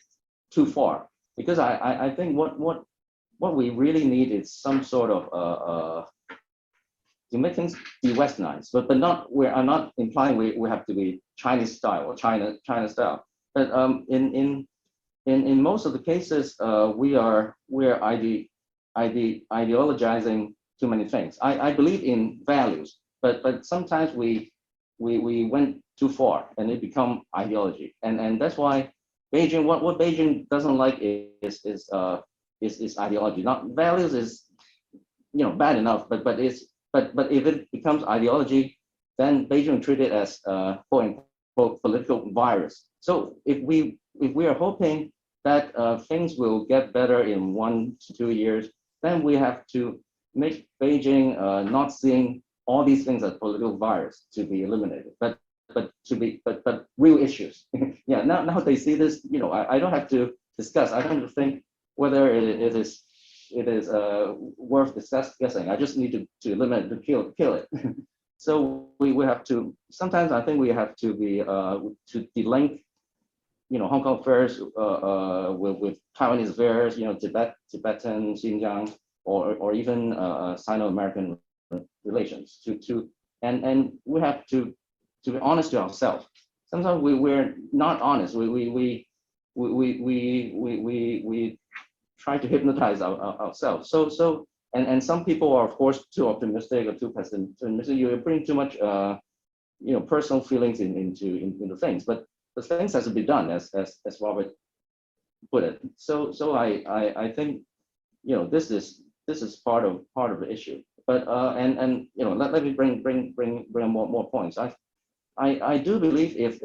Speaker 3: too far, because I think what we really need is some sort of to make things be westernized, but not, we are not implying we have to be Chinese style or China style, but in most of the cases we're ideologizing too many things. I believe in values, but sometimes we went too far and it become ideology, and that's why Beijing, what Beijing doesn't like is ideology. Not values is bad enough, but if it becomes ideology, then Beijing treat it as quote unquote political virus. So if we are hoping that things will get better in 1 to 2 years, then we have to make Beijing not seeing all these things as political virus to be eliminated, but real issues. Yeah, now they see this. You know, I don't have to discuss. I don't think whether it is worth discussing. I just need to eliminate, to kill it. So we have to. Sometimes I think we have to be to delink, you know, Hong Kong affairs with Taiwanese affairs, you know, Tibetan, Xinjiang, or even Sino-American relations. And we have to be honest to ourselves. Sometimes we're not honest. We try to hypnotize ourselves. And some people are of course too optimistic or too pessimistic. You bring too much you know, personal feelings into things, but the things has to be done, as Robert put it. So I think, you know, this is part of the issue. But and you know, let me bring more points. I do believe if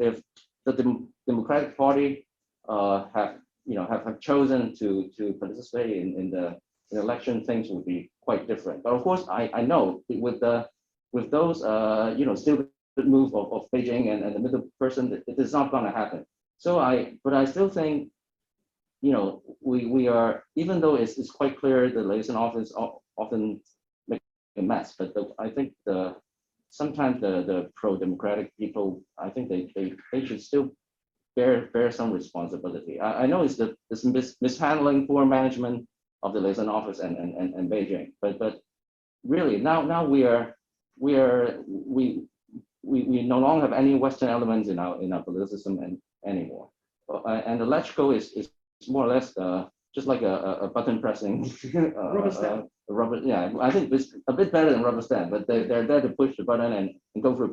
Speaker 3: the Democratic Party have chosen to participate in the election, things would be quite different. But of course, I know with those you know, still move of Beijing and the middle person, it is not going to happen. So but I still think, you know, we are, even though it's quite clear the liaison office often make a mess, but I think sometimes the pro-democratic people, I think they should still bear some responsibility. I know it's this mishandling, poor management of the liaison office and Beijing, but really now we no longer have any Western elements in our political system anymore, and the LegCo is more or less just like a button pressing
Speaker 1: Rubber stamp.
Speaker 3: Yeah, I think it's a bit better than rubber stamp, but they're there to push the button and go through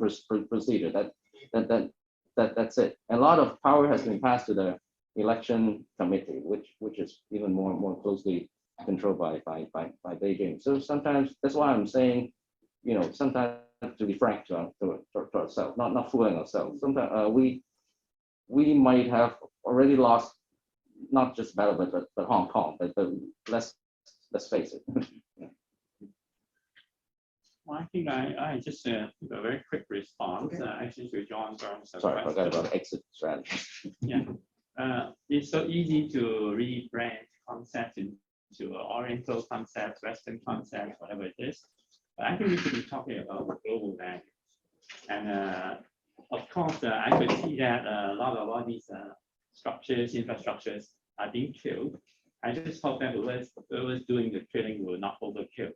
Speaker 3: procedure. That's it. And a lot of power has been passed to the election committee, which is even more closely controlled by Beijing. So sometimes that's why I'm saying, you know, sometimes to be frank to ourselves, not fooling ourselves. Sometimes we might have already lost not just battle, but Hong Kong. But let's face it. Yeah.
Speaker 4: Well, I think I just give a very quick response, actually to John Burns'
Speaker 3: Sorry, I forgot
Speaker 4: question.
Speaker 3: about exit strategy.
Speaker 4: Yeah, it's so easy to rebrand concepts into Oriental concepts, Western concepts, whatever it is. But I think we should be talking about global values. And of course, I could see that a lot of all these structures, infrastructures are being killed. I just hope that whoever's doing the killing will not overkill.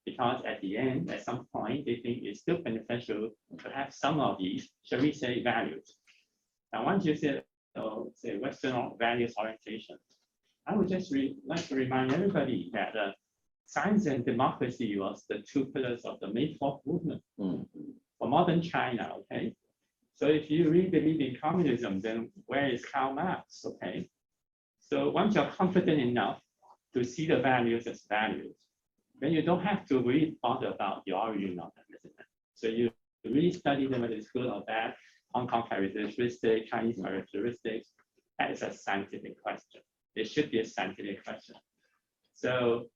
Speaker 4: Because at the end, at some point, they think it's still beneficial to have some of these, shall we say, values. And once you say Western values orientation, I would just like to remind everybody that science and democracy was the two pillars of the May 4th movement for modern China, okay? So if you really believe in communism, then where is Karl Marx, okay? So once you're confident enough to see the values as values, then you don't have to really bother about the origin of them. So you really study them, whether it's good or bad, Hong Kong characteristics, Chinese characteristics. That is a scientific question. It should be a scientific question. So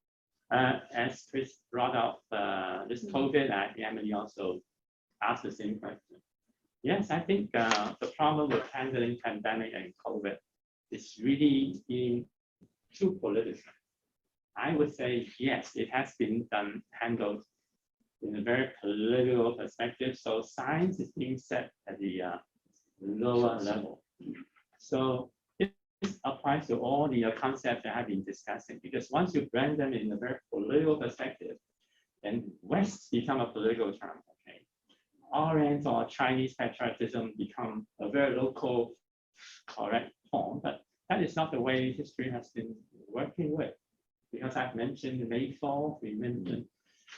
Speaker 4: as Chris brought up this COVID, I think Emily also asked the same question. Yes, I think the problem with handling pandemic and COVID is really being too political. I would say, yes, it has been handled in a very political perspective. So science is being set at the lower level. So this applies to all the concepts that I've been discussing, because once you brand them in a very political perspective, then West become a political term, okay? Orient or Chinese patriotism become a very local correct form, but that is not the way history has been working with. Because I've mentioned the May 4th, we mentioned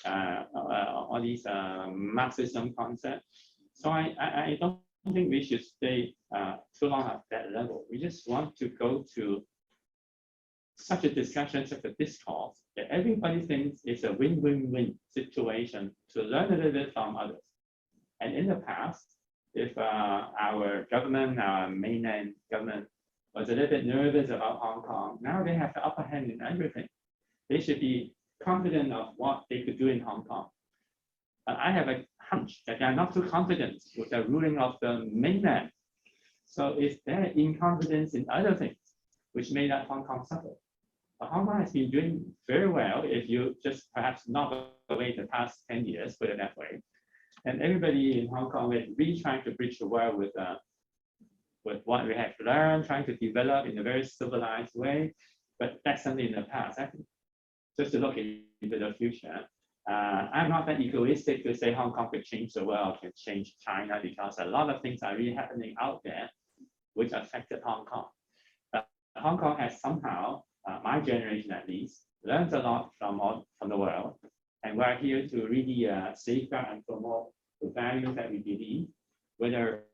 Speaker 4: all these Marxism concepts. So I don't think we should stay too long at that level. We just want to go to such a discussion, such a discourse, that everybody thinks it's a win-win-win situation to learn a little bit from others. And in the past, if our government, our mainland government was a little bit nervous about Hong Kong. Now they have the upper hand in everything. They should be confident of what they could do in Hong Kong. But I have a hunch that they are not too confident with the ruling of the mainland. So it's their incompetence in other things which made that Hong Kong suffer. But Hong Kong has been doing very well if you just perhaps knock away the past 10 years, put it that way. And everybody in Hong Kong is really trying to bridge the world with what we have learned, trying to develop in a very civilized way. But that's something in the past. I think just to look into the future, I'm not that egoistic to say Hong Kong could change the world, can change China, because a lot of things are really happening out there which affected Hong Kong. Hong Kong has somehow, my generation at least, learned a lot from the world. And we're here to really safeguard and promote the values that we believe, whether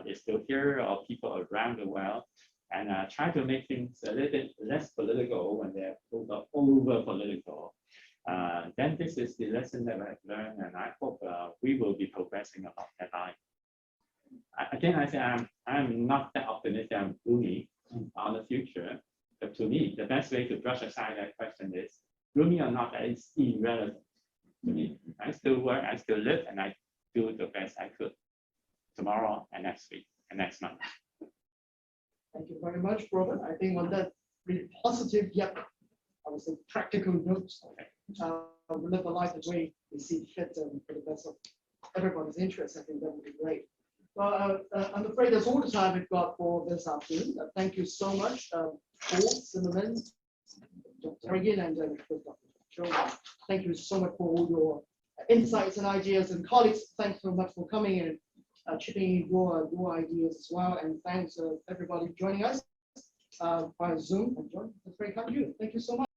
Speaker 4: it's still here or people around the world, and try to make things a little bit less political when they're over political. Then this is the lesson that I've learned, and I hope we will be progressing along that line. Again, I say I'm not that optimistic, I'm gloomy on the future. But to me, the best way to brush aside that question is, gloomy or not, that is irrelevant to me. I still work, I still live, and I do the best I could tomorrow and next week and next month.
Speaker 1: Thank you very much, Robert. I think on that really positive, yet I would say practical notes, we live a life the way we see fit and for the best of everybody's interest. I think that would be great. Well, I'm afraid that's all the time we've got for this afternoon. Thank you so much, Paul, Zimmermann, Dr. Regan, and Dr. Chung. Thank you so much for all your insights and ideas. And colleagues, thanks so much for coming and chipping in your ideas as well. And thanks everybody joining us via Zoom. And John, that's very kind of you. Thank you so much.